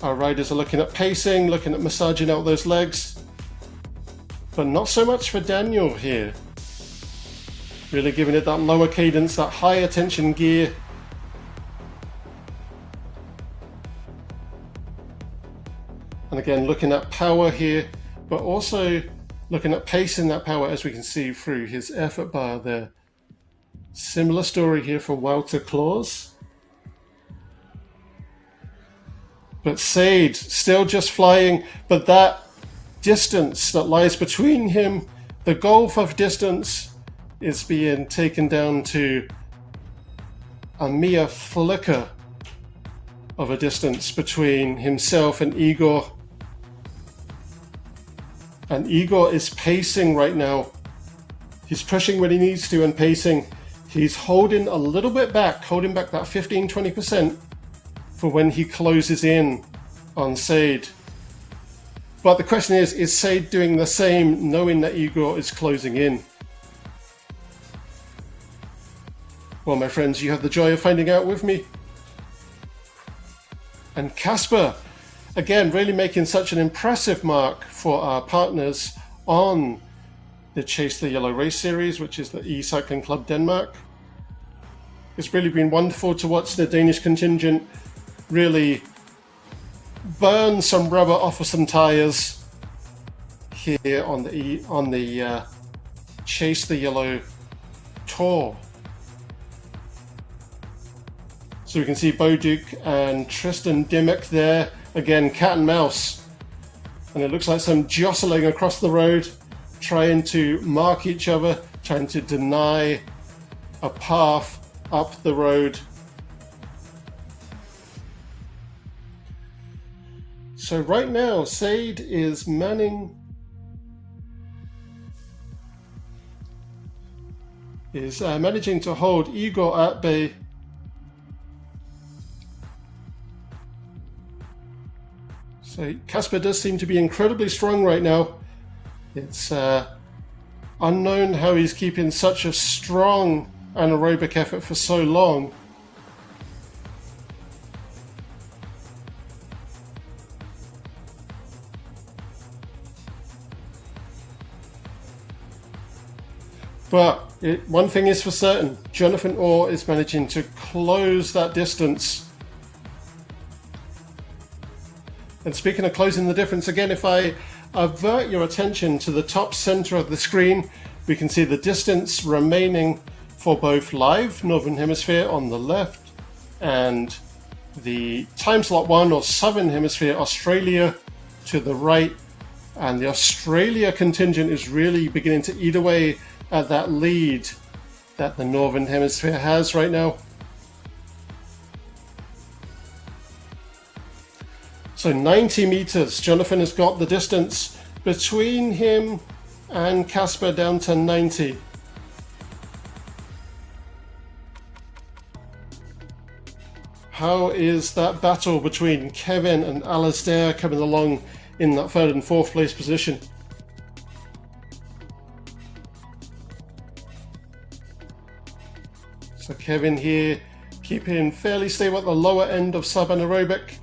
[SPEAKER 1] our riders are looking at pacing, looking at massaging out those legs. But not so much for Daniel here. Really giving it that lower cadence, that high attention gear. And again, looking at power here, but also looking at pacing that power, as we can see through his effort bar there. Similar story here for Wouter Claus. But Sade still just flying, but that distance that lies between him, the gulf of distance, is being taken down to a mere flicker of a distance between himself and Igor. And Igor is pacing right now. He's pushing when he needs to and pacing. He's holding a little bit back, holding back that 15-20% for when he closes in on Sade. But the question is Sade doing the same, knowing that Igor is closing in? Well, my friends, you have the joy of finding out with me. And Casper, again, really making such an impressive mark for our partners on the Chase the Yellow Race Series, which is the E-Cycling Club Denmark. It's really been wonderful to watch the Danish contingent really burn some rubber off of some tires here on the Chase the Yellow Tour. So we can see Bo Duke and Tristan Dimmock there. Again, cat and mouse. And it looks like some jostling across the road, trying to mark each other, trying to deny a path up the road. So right now, Sade is managing to hold Igor at bay. So Casper does seem to be incredibly strong right now. It's unknown how he's keeping such a strong anaerobic effort for so long. But one thing is for certain, Jonathan Orr is managing to close that distance. And speaking of closing the difference, again, if I avert your attention to the top center of the screen, we can see the distance remaining for both live Northern Hemisphere on the left and the time slot 1 or Southern Hemisphere Australia to the right. And the Australia contingent is really beginning to eat away at that lead that the Northern Hemisphere has right now. So 90 meters, Jonathan has got the distance between him and Casper down to 90. How is that battle between Kevin and Alistair coming along in that third and fourth place position? So Kevin here keeping fairly stable at the lower end of sub-anaerobic.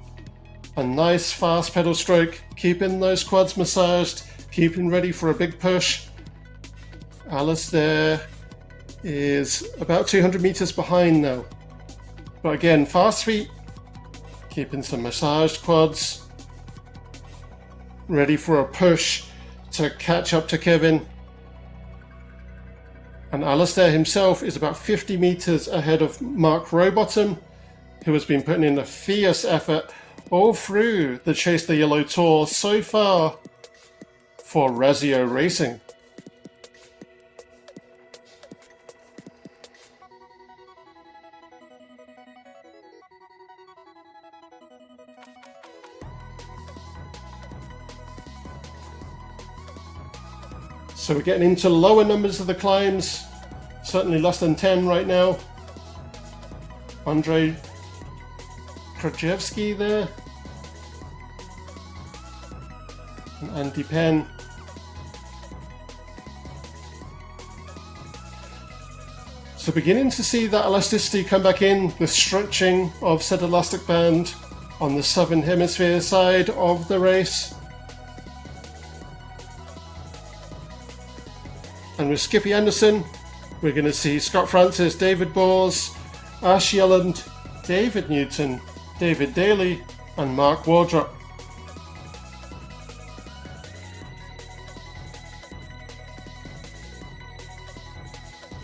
[SPEAKER 1] A nice fast pedal stroke, keeping those quads massaged, keeping ready for a big push. Alistair is about 200 meters behind now. But again, fast feet, keeping some massaged quads, ready for a push to catch up to Kevin. And Alistair himself is about 50 meters ahead of Mark Rowbottom, who has been putting in a fierce effort all through the Chase the Yellow Tour so far for Razio Racing. So we're getting into lower numbers of the climbs, certainly less than 10 right now. Andrei Krajewski there. And Andy Penn. So beginning to see that elasticity come back in, the stretching of said elastic band on the Southern Hemisphere side of the race. And with Skippy Anderson, we're going to see Scott Francis, David Bors, Ash Yelland, David Newton, David Daly, and Mark Wardrop.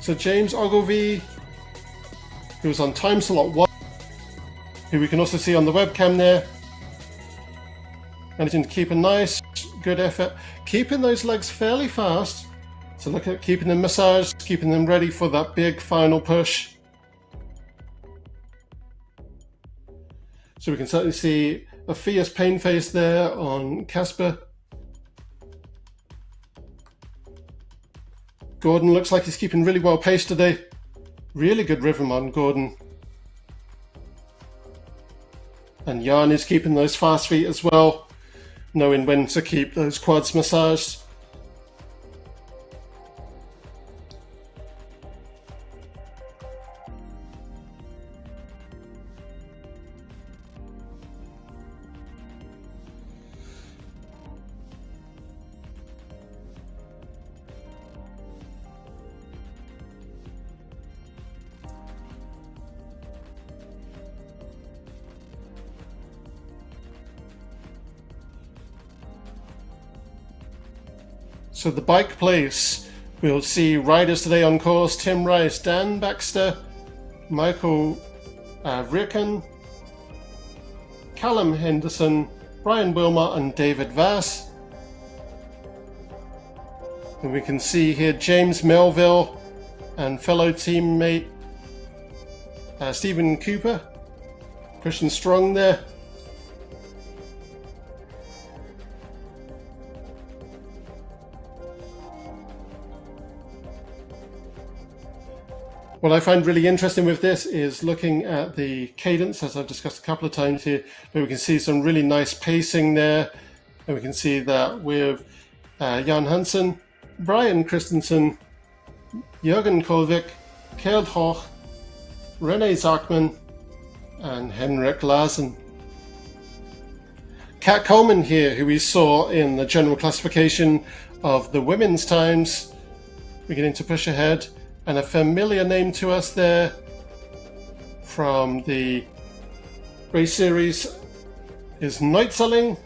[SPEAKER 1] So James Ogilvie, who was on time slot 1, who we can also see on the webcam there, managing to keep a nice, good effort, keeping those legs fairly fast. So look at keeping them massaged, keeping them ready for that big final push. So we can certainly see a fierce pain face there on Casper. Gordon looks like he's keeping really well paced today. Really good rhythm on Gordon. And Jan is keeping those fast feet as well, knowing when to keep those quads massaged. So the bike place, we'll see riders today on course: Tim Rice, Dan Baxter, Michael Vrieken, Callum Henderson, Brian Wilmot and David Vass. And we can see here James Melville and fellow teammate Stephen Cooper, Christian Strong there. What I find really interesting with this is looking at the cadence, as I've discussed a couple of times here, but we can see some really nice pacing there. And we can see that with Jan Hansen, Brian Christensen, Jürgen Kolvik, Kjeld Hoch, René Zachman, and Henrik Larsen. Kat Coleman here, who we saw in the general classification of the women's times, beginning to push ahead. And a familiar name to us there from the race series is Neutzeling.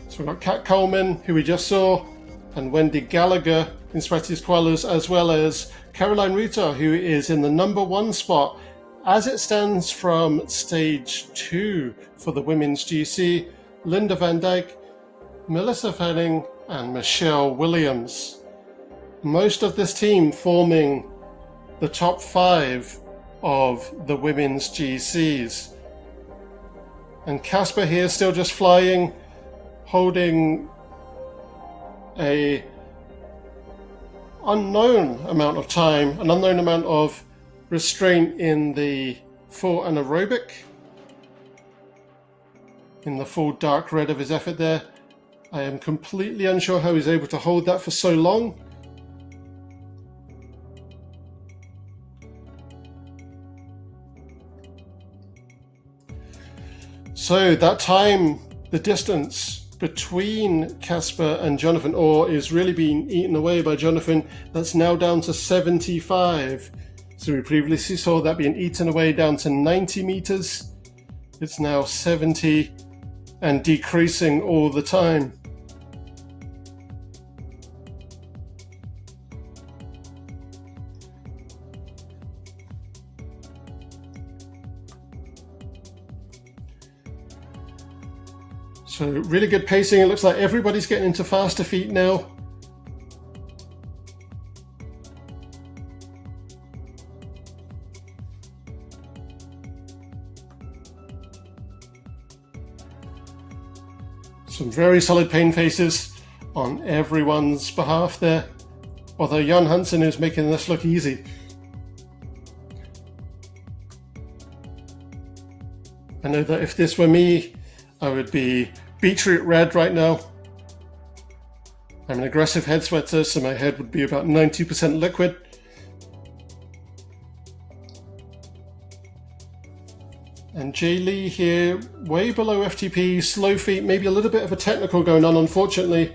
[SPEAKER 1] So we've got Kat Coleman, who we just saw, and Wendy Gallagher in Sweaties Qualos, as well as Caroline Rita, who is in the number 1 spot as it stands from stage 2 for the women's GC, Linda van Dijk, Melissa Fanning, and Michelle Williams. Most of this team forming the top 5 of the women's GCs. And Casper here still just flying, holding a unknown amount of time, an unknown amount of restraint in the full anaerobic, in the full dark red of his effort there. I am completely unsure how he's able to hold that for so long. So that time, the distance between Casper and Jonathan Orr is really being eaten away by Jonathan. That's now down to 75. So we previously saw that being eaten away down to 90 meters. It's now 70 and decreasing all the time. So really good pacing. It looks like everybody's getting into faster feet now. Some very solid pain faces on everyone's behalf there. Although Jan Hansen is making this look easy. I know that if this were me, I would be beetroot red right now. I'm an aggressive head sweater, so my head would be about 90% liquid. And Jay Lee here, way below FTP, slow feet, maybe a little bit of a technical going on, unfortunately.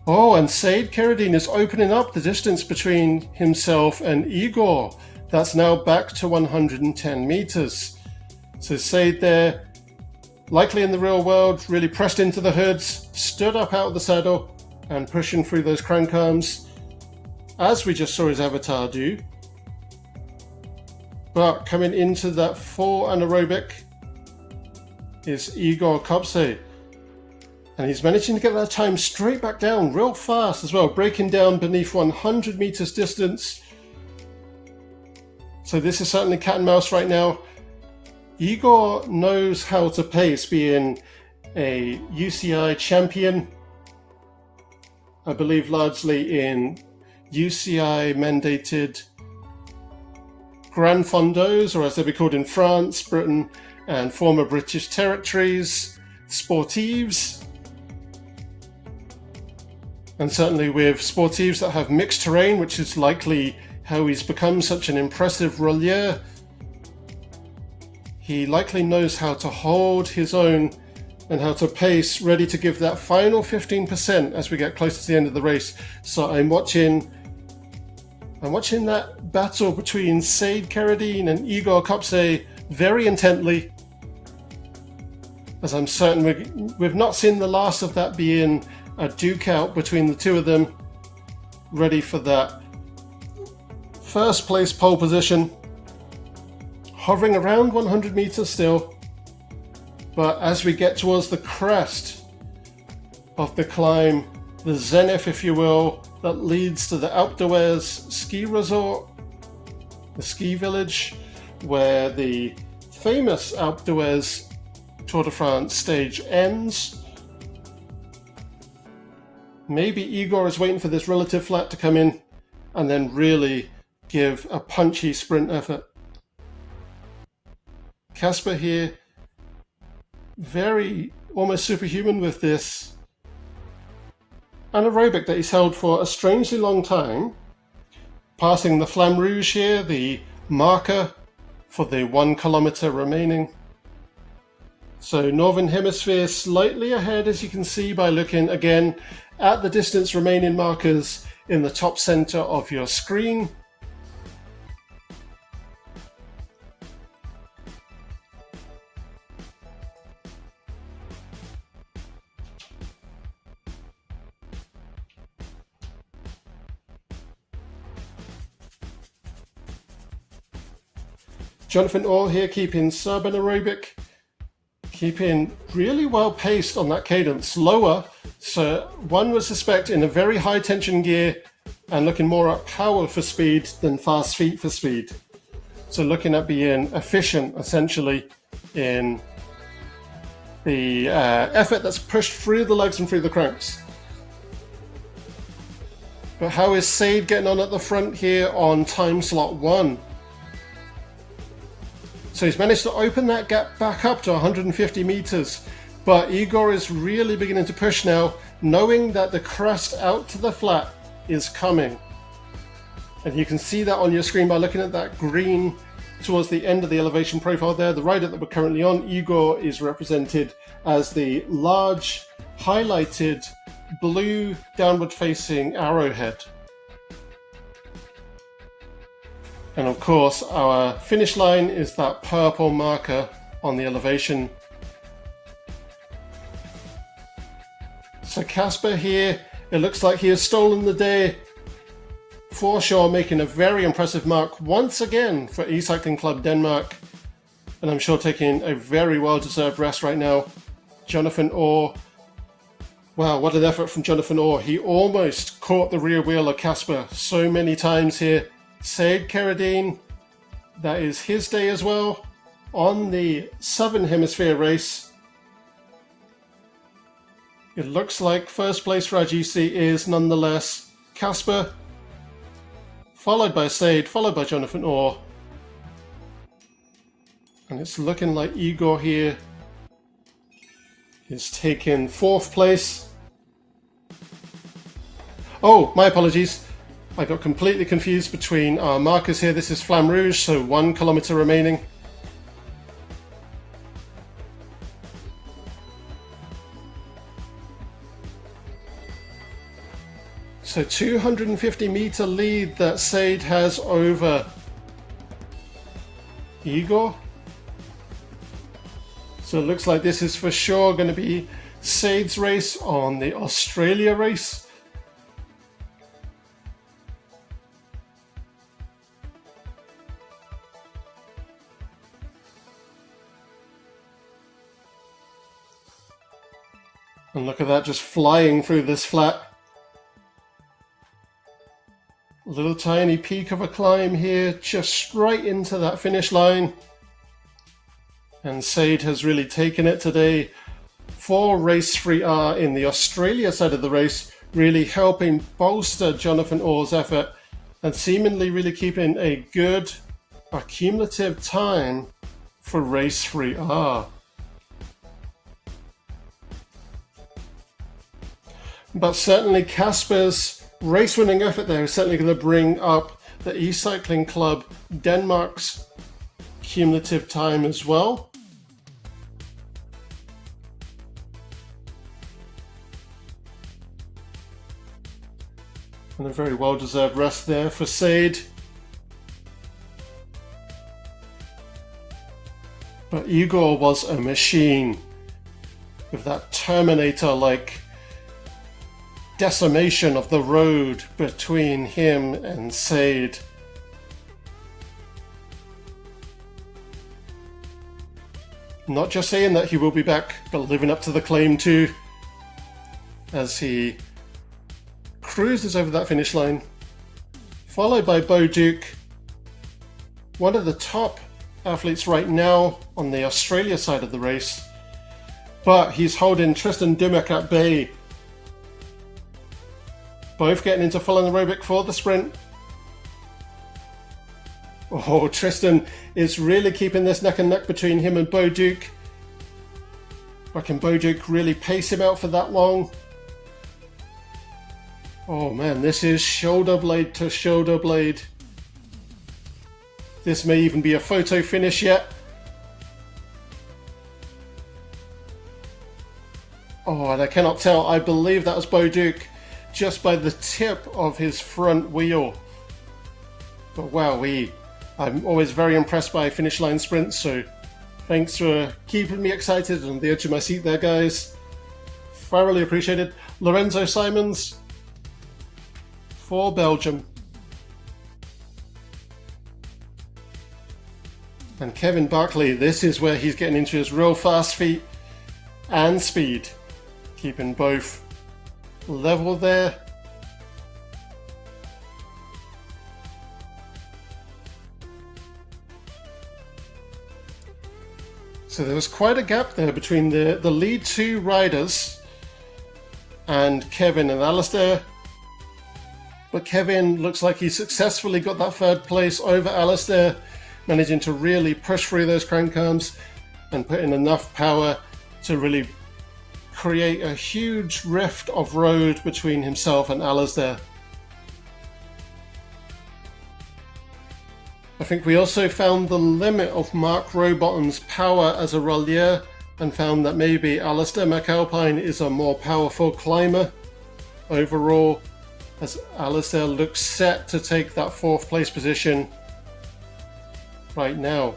[SPEAKER 1] Oh, and Said Keradine is opening up the distance between himself and Igor. That's now back to 110 meters. So Said there, likely in the real world, really pressed into the hoods, stood up out of the saddle and pushing through those crank arms, as we just saw his avatar do. But coming into that full anaerobic is Igor Kopse. And he's managing to get that time straight back down real fast as well, breaking down beneath 100 meters distance. So this is certainly cat and mouse right now. Igor knows how to pace, being a UCI champion, I believe largely in UCI mandated Grand Fondos, or as they'd be called in France, Britain, and former British territories, sportives. And certainly with sportives that have mixed terrain, which is likely how he's become such an impressive rouleur. He likely knows how to hold his own and how to pace, ready to give that final 15% as we get closer to the end of the race. So I'm watching that battle between Said Keradine and Igor Kopse very intently, as I'm certain we've not seen the last of that being a duke out between the two of them, ready for that first place pole position, hovering around 100 meters still. But as we get towards the crest of the climb, the zenith, if you will, that leads to the Alpe d'Huez ski resort, the ski village, where the famous Alpe d'Huez Tour de France stage ends. Maybe Igor is waiting for this relative flat to come in, and then really give a punchy sprint effort. Casper here, very almost superhuman with this anaerobic that he's held for a strangely long time, passing the Flamme Rouge here, the marker for the 1 kilometer remaining. So Northern Hemisphere slightly ahead, as you can see by looking again at the distance remaining markers in the top center of your screen. Jonathan Orr here keeping sub-anaerobic, keeping really well paced on that cadence, lower, so one would suspect in a very high tension gear and looking more at power for speed than fast feet for speed. So looking at being efficient essentially in the effort that's pushed through the legs and through the cranks. But how is Sade getting on at the front here on time slot 1? So he's managed to open that gap back up to 150 meters, but Igor is really beginning to push now, knowing that the crest out to the flat is coming. And you can see that on your screen by looking at that green towards the end of the elevation profile there. The rider that we're currently on, Igor, is represented as the large highlighted blue downward facing arrowhead. And of course, our finish line is that purple marker on the elevation. So Casper here, it looks like he has stolen the day for sure, making a very impressive mark once again for E-Cycling Club Denmark. And I'm sure taking a very well-deserved rest right now. Jonathan Orr. Wow, what an effort from Jonathan Orr. He almost caught the rear wheel of Casper so many times here. Sade Carradine, that is his day as well on the Southern Hemisphere race. It looks like first place for RGC is nonetheless Casper, followed by Sade, followed by Jonathan Orr. And it's looking like Igor here is taking 4th place. Oh, my apologies. I got completely confused between our markers here. This is Flamme Rouge, so 1 kilometer remaining. So 250 meter lead that Sade has over Igor. So it looks like this is for sure going to be Sade's race on the Australia race. And look at that, just flying through this flat. A little tiny peak of a climb here, just straight into that finish line. And Sade has really taken it today for Race 3R in the Australia side of the race, really helping bolster Jonathan Orr's effort and seemingly really keeping a good accumulative time for Race 3R. But certainly Casper's race-winning effort there is certainly going to bring up the E-Cycling Club Denmark's cumulative time as well. And a very well-deserved rest there for Sade. But Igor was a machine with that Terminator-like decimation of the road between him and Sade. Not just saying that he will be back, but living up to the claim too, as he cruises over that finish line, followed by Bo Duke, one of the top athletes right now on the Australia side of the race, but he's holding Tristan Dumock at bay. Both getting into full anaerobic for the sprint. Oh, Tristan is really keeping this neck and neck between him and Boudic. But can Boudic really pace him out for that long? Oh man, this is shoulder blade to shoulder blade. This may even be a photo finish yet. Oh, and I cannot tell. I believe that was Boudic just by the tip of his front wheel. But wow, I'm always very impressed by finish line sprints, so thanks for keeping me excited on the edge of my seat there, guys. Thoroughly appreciated. Lorenzo Simons for Belgium. And Kevin Buckley, this is where he's getting into his real fast feet and speed. Keeping both level there. So there was quite a gap there between the lead two riders and Kevin and Alistair. But Kevin looks like he successfully got that third place over Alistair, managing to really push through those crank arms and put in enough power to really create a huge rift of road between himself and Alistair. I think we also found the limit of Mark Rowbottom's power as a rollier and found that maybe Alistair McAlpine is a more powerful climber overall, as Alistair looks set to take that fourth place position right now.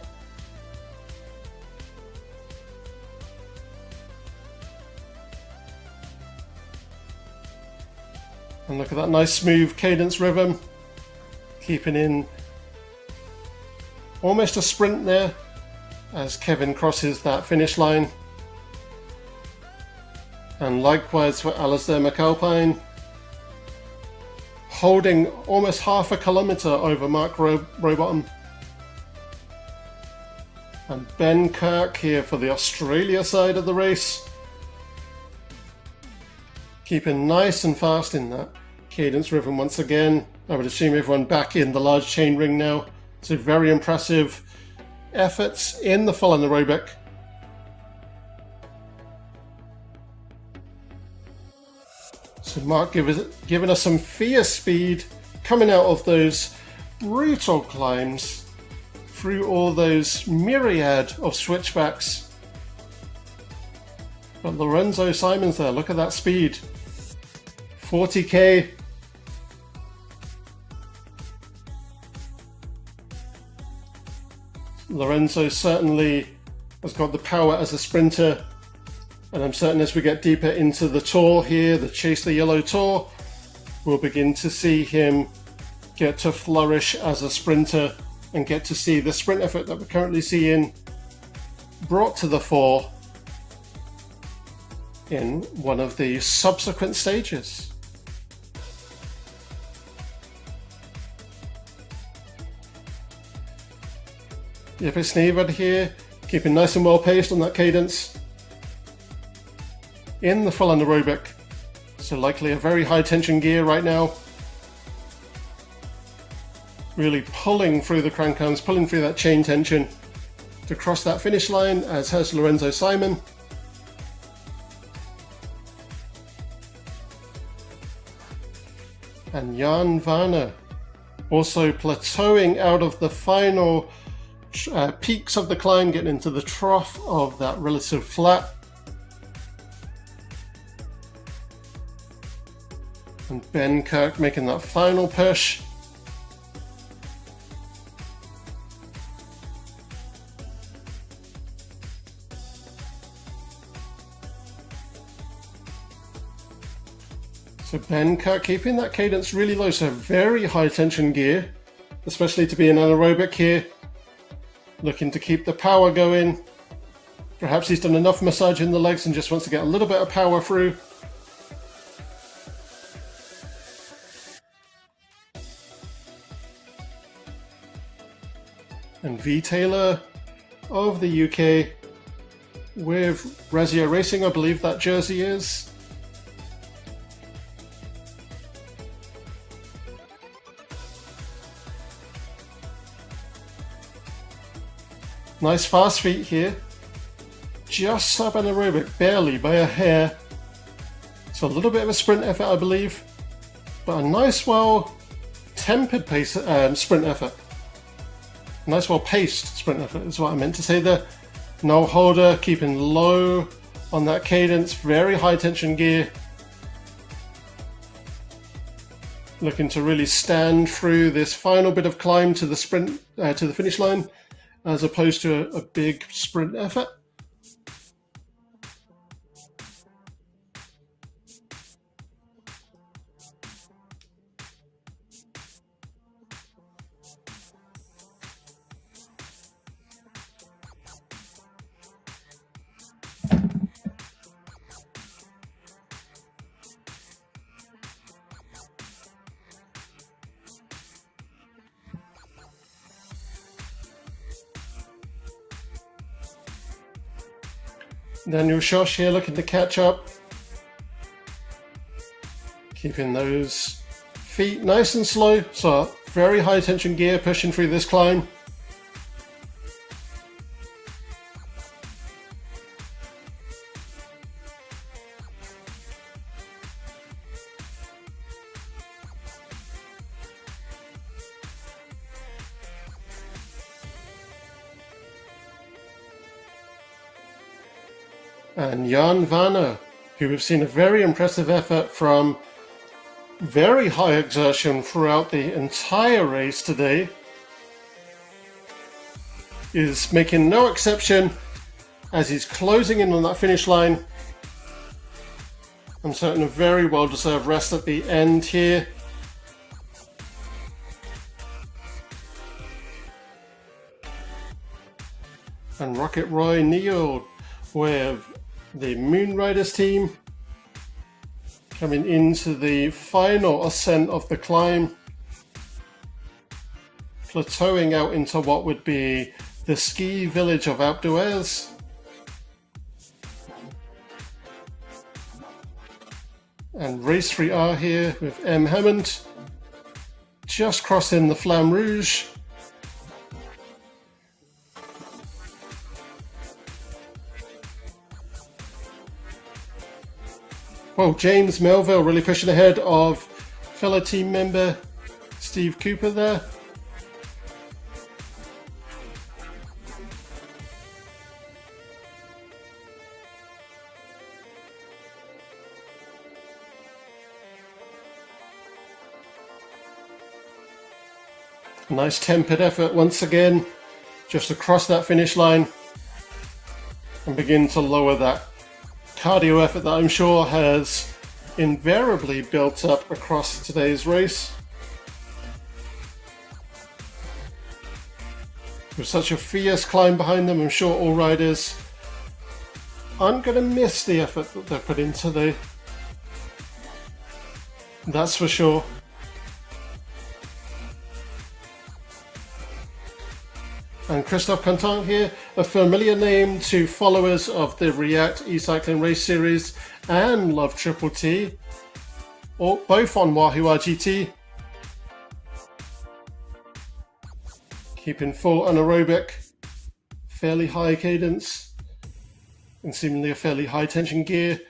[SPEAKER 1] And look at that nice smooth cadence rhythm, keeping in almost a sprint there as Kevin crosses that finish line. And likewise for Alistair McAlpine, holding almost half a kilometre over Mark Rowbottom. And Ben Kirk here for the Australia side of the race, keeping nice and fast in that cadence rhythm once again. I would assume everyone back in the large chain ring now. So very impressive efforts in the full anaerobic. So Mark giving us some fierce speed coming out of those brutal climbs through all those myriad of switchbacks. But Lorenzo Simons there, look at that speed. 40k. Lorenzo certainly has got the power as a sprinter, and I'm certain as we get deeper into the tour here, the Chase the Yellow Tour, we'll begin to see him get to flourish as a sprinter and get to see the sprint effort that we're currently seeing brought to the fore in one of the subsequent stages. Jeppe Snevad here, keeping nice and well paced on that cadence in the full anaerobic. So likely a very high tension gear right now. Really pulling through the crank arms, pulling through that chain tension to cross that finish line, as has Lorenzo Simon. And Jan Varner also plateauing out of the final peaks of the climb, getting into the trough of that relative flat. And Ben Kirk making that final push. So Ben Kirk keeping that cadence really low, so very high tension gear, especially to be an anaerobic here. Looking to keep the power going. Perhaps he's done enough massage in the legs and just wants to get a little bit of power through. And V Taylor of the UK with Razia Racing, I believe that jersey is. Nice fast feet here. Just sub-anaerobic, barely by a hair. So a little bit of a sprint effort, I believe. But a nice, well-tempered pace sprint effort. Nice, well-paced sprint effort is what I meant to say there. No holder, keeping low on that cadence. Very high-tension gear. Looking to really stand through this final bit of climb to the sprint, to the finish line, as opposed to a big sprint effort. Daniel Schoch here looking to catch up. Keeping those feet nice and slow. So very high tension gear pushing through this climb. And Jan Vanner, who we've seen a very impressive effort from very high exertion throughout the entire race today, is making no exception as he's closing in on that finish line. I'm certain a very well-deserved rest at the end here. And Rocket Roy Neild with the Moon Riders team coming into the final ascent of the climb, plateauing out into what would be the ski village of Alpe d'Huez. And Race 3R here with M. Hammond just crossing the Flamme Rouge. Well, James Melville really pushing ahead of fellow team member Steve Cooper there. Nice tempered effort once again, just across that finish line and begin to lower that cardio effort that I'm sure has invariably built up across today's race. With such a fierce climb behind them, I'm sure all riders aren't going to miss the effort that they've put in today. That's for sure. And Christophe Canton here, a familiar name to followers of the React eCycling Race Series and Love Triple T, or both on Wahoo RGT. Keeping full anaerobic, fairly high cadence, and seemingly a fairly high tension gear.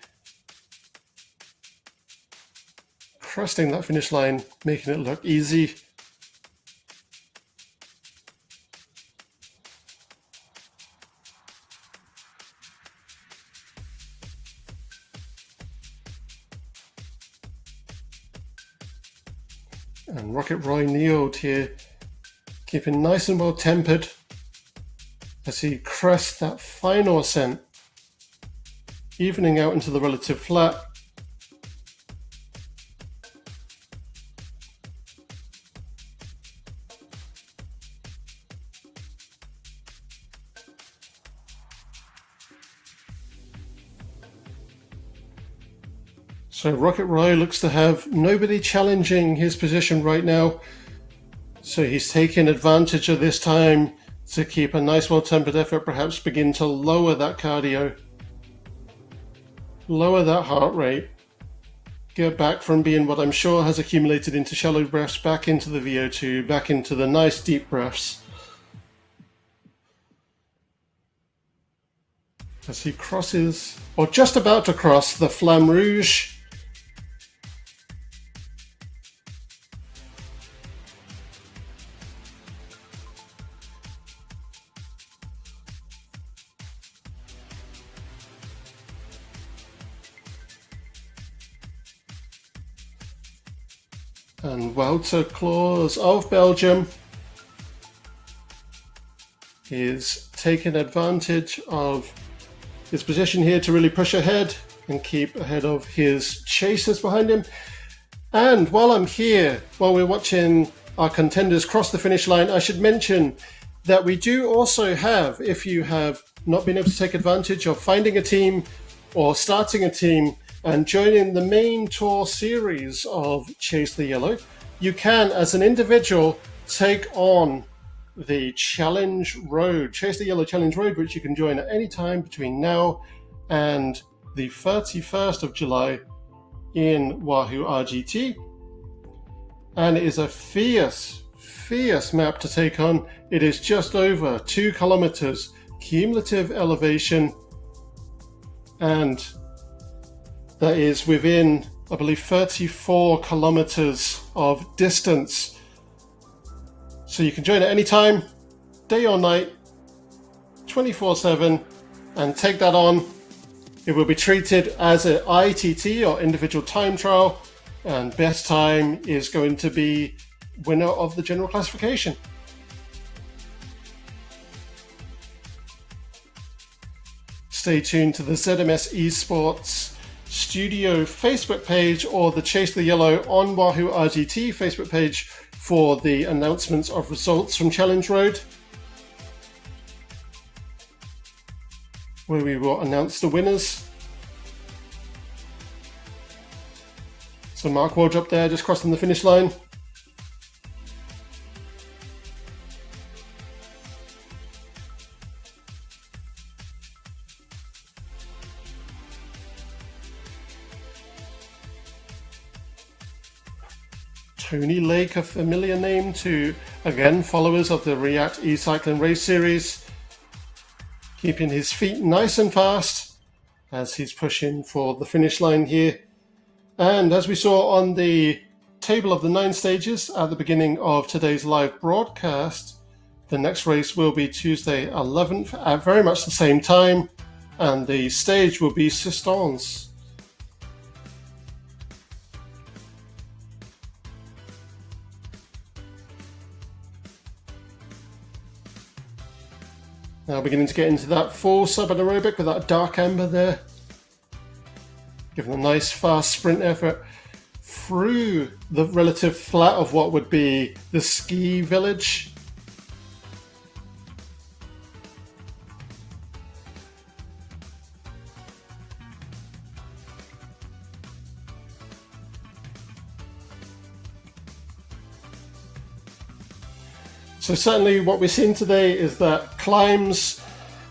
[SPEAKER 1] Cresting that finish line, making it look easy. And Rocket Roy Neild here, keeping nice and well tempered as he crests that final ascent, evening out into the relative flat. So Rocket Roy looks to have nobody challenging his position right now. So he's taking advantage of this time to keep a nice well-tempered effort, perhaps begin to lower that cardio, lower that heart rate, get back from being what I'm sure has accumulated into shallow breaths back into the VO2, back into the nice deep breaths. as he crosses, or just about to cross, the Flamme Rouge. And Wouter Clos of Belgium is taking advantage of his position here to really push ahead and keep ahead of his chasers behind him. And while I'm here, while we're watching our contenders cross the finish line, I should mention that we do also have, if you have not been able to take advantage of finding a team or starting a team and joining the main tour series of Chase the Yellow, you can, as an individual, take on the Challenge Road, Chase the Yellow Challenge Road, which you can join at any time between now and the 31st of July in Wahoo RGT. And it is a fierce map to take on. It is just over 2 kilometers cumulative elevation, and that is within, I believe, 34 kilometers of distance. So you can join at any time, day or night, 24/7, and take that on. It will be treated as an ITT or individual time trial, and best time is going to be winner of the general classification. Stay tuned to the ZMS Esports Studio Facebook page or the Chase the Yellow on Wahoo RGT Facebook page for the announcements of results from Challenge Road, where we will announce the winners. So Mark Waldrop there, just crossing the finish line. Tony Lake, a familiar name to, again, followers of the React E-Cycling Race Series, keeping his feet nice and fast as he's pushing for the finish line here. And as we saw on the table of the 9 stages at the beginning of today's live broadcast, the next race will be Tuesday 11th at very much the same time, and the stage will be Sistance. Now beginning to get into that full sub-anaerobic with that dark amber there. Giving a nice fast sprint effort through the relative flat of what would be the ski village. So certainly what we're seeing today is that climbs,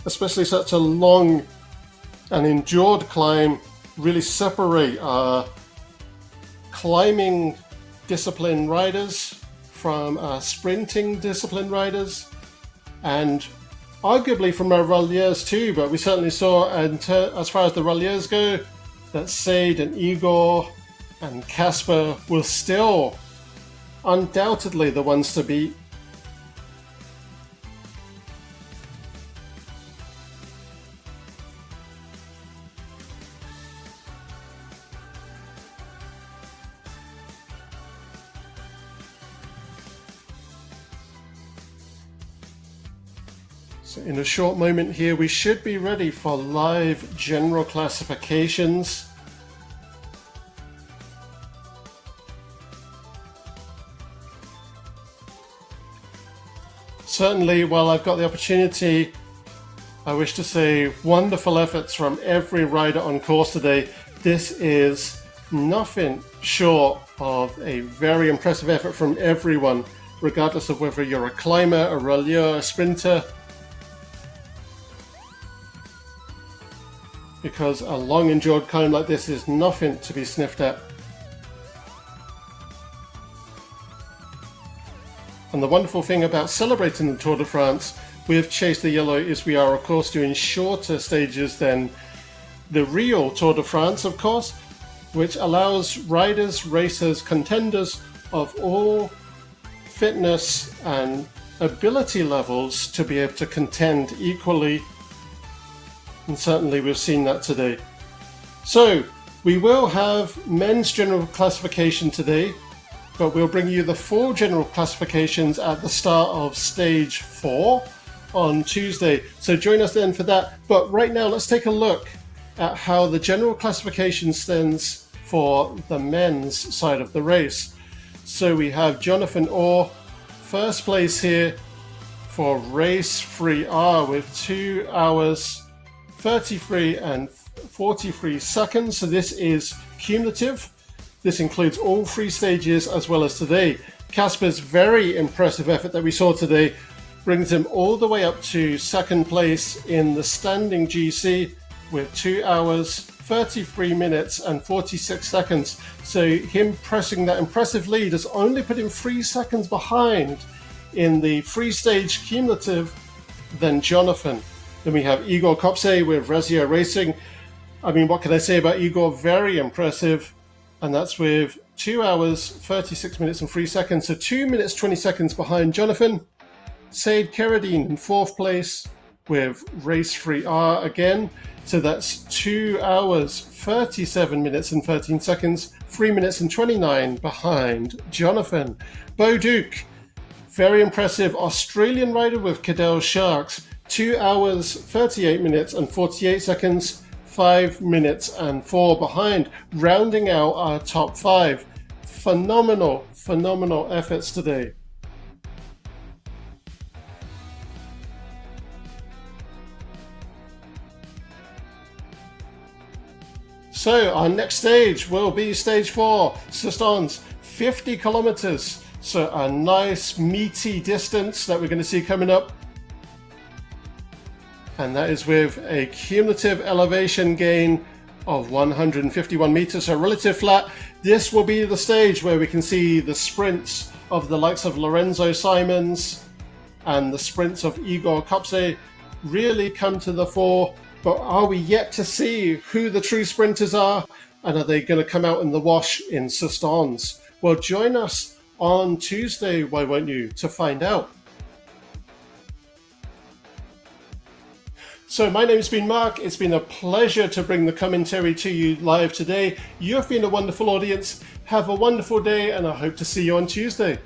[SPEAKER 1] especially such a long and endured climb, really separate our climbing discipline riders from our sprinting discipline riders, and arguably from our reliers too, but we certainly saw, as far as the reliers go, that Sade and Igor and Casper were still undoubtedly the ones to beat. So in a short moment here, we should be ready for live general classifications. Certainly, while I've got the opportunity, I wish to say wonderful efforts from every rider on course today. This is nothing short of a very impressive effort from everyone, regardless of whether you're a climber, a relier, a sprinter, because a long endured climb like this is nothing to be sniffed at. And the wonderful thing about celebrating the Tour de France with Chase the Yellow is we are, of course, doing shorter stages than the real Tour de France, of course, which allows riders, racers, contenders of all fitness and ability levels to be able to contend equally. And certainly we've seen that today. So we will have men's general classification today, but we'll bring you the full general classifications at the start of stage 4 on Tuesday. So join us then for that. But right now, let's take a look at how the general classification stands for the men's side of the race. So we have Jonathan Orr, first place here for race 3R with 2 hours, 33 and 43 seconds. So this is cumulative. This includes all 3 stages as well as today. Casper's very impressive effort that we saw today brings him all the way up to second place in the standing GC with 2 hours, 33 minutes and 46 seconds. So him pressing that impressive lead has only put him 3 seconds behind in the 3-stage cumulative than Jonathan. Then we have Igor Kopse with Rezio Racing. I mean, what can I say about Igor? Very impressive. And that's with 2 hours, 36 minutes and 3 seconds. So 2 minutes, 20 seconds behind Jonathan. Said Keradine in 4th place with race 3R again. So that's 2 hours, 37 minutes and 13 seconds, 3 minutes and 29 behind Jonathan. Bo Duke, very impressive Australian rider with Cadel Sharks. 2 hours, 38 minutes and 48 seconds, 5 minutes and 4 behind, rounding out our top 5. Phenomenal efforts today. So our next stage will be stage 4, Sustons, 50 kilometers. So a nice meaty distance that we're going to see coming up. And that is with a cumulative elevation gain of 151 meters, so relative flat. This will be the stage where we can see the sprints of the likes of Lorenzo Simons and the sprints of Igor Kopse really come to the fore. But are we yet to see who the true sprinters are? And are they going to come out in the wash in Sustons? Well, join us on Tuesday, why won't you, to find out. So my name's been Mark. It's been a pleasure to bring the commentary to you live today. You've been a wonderful audience. Have a wonderful day, and I hope to see you on Tuesday.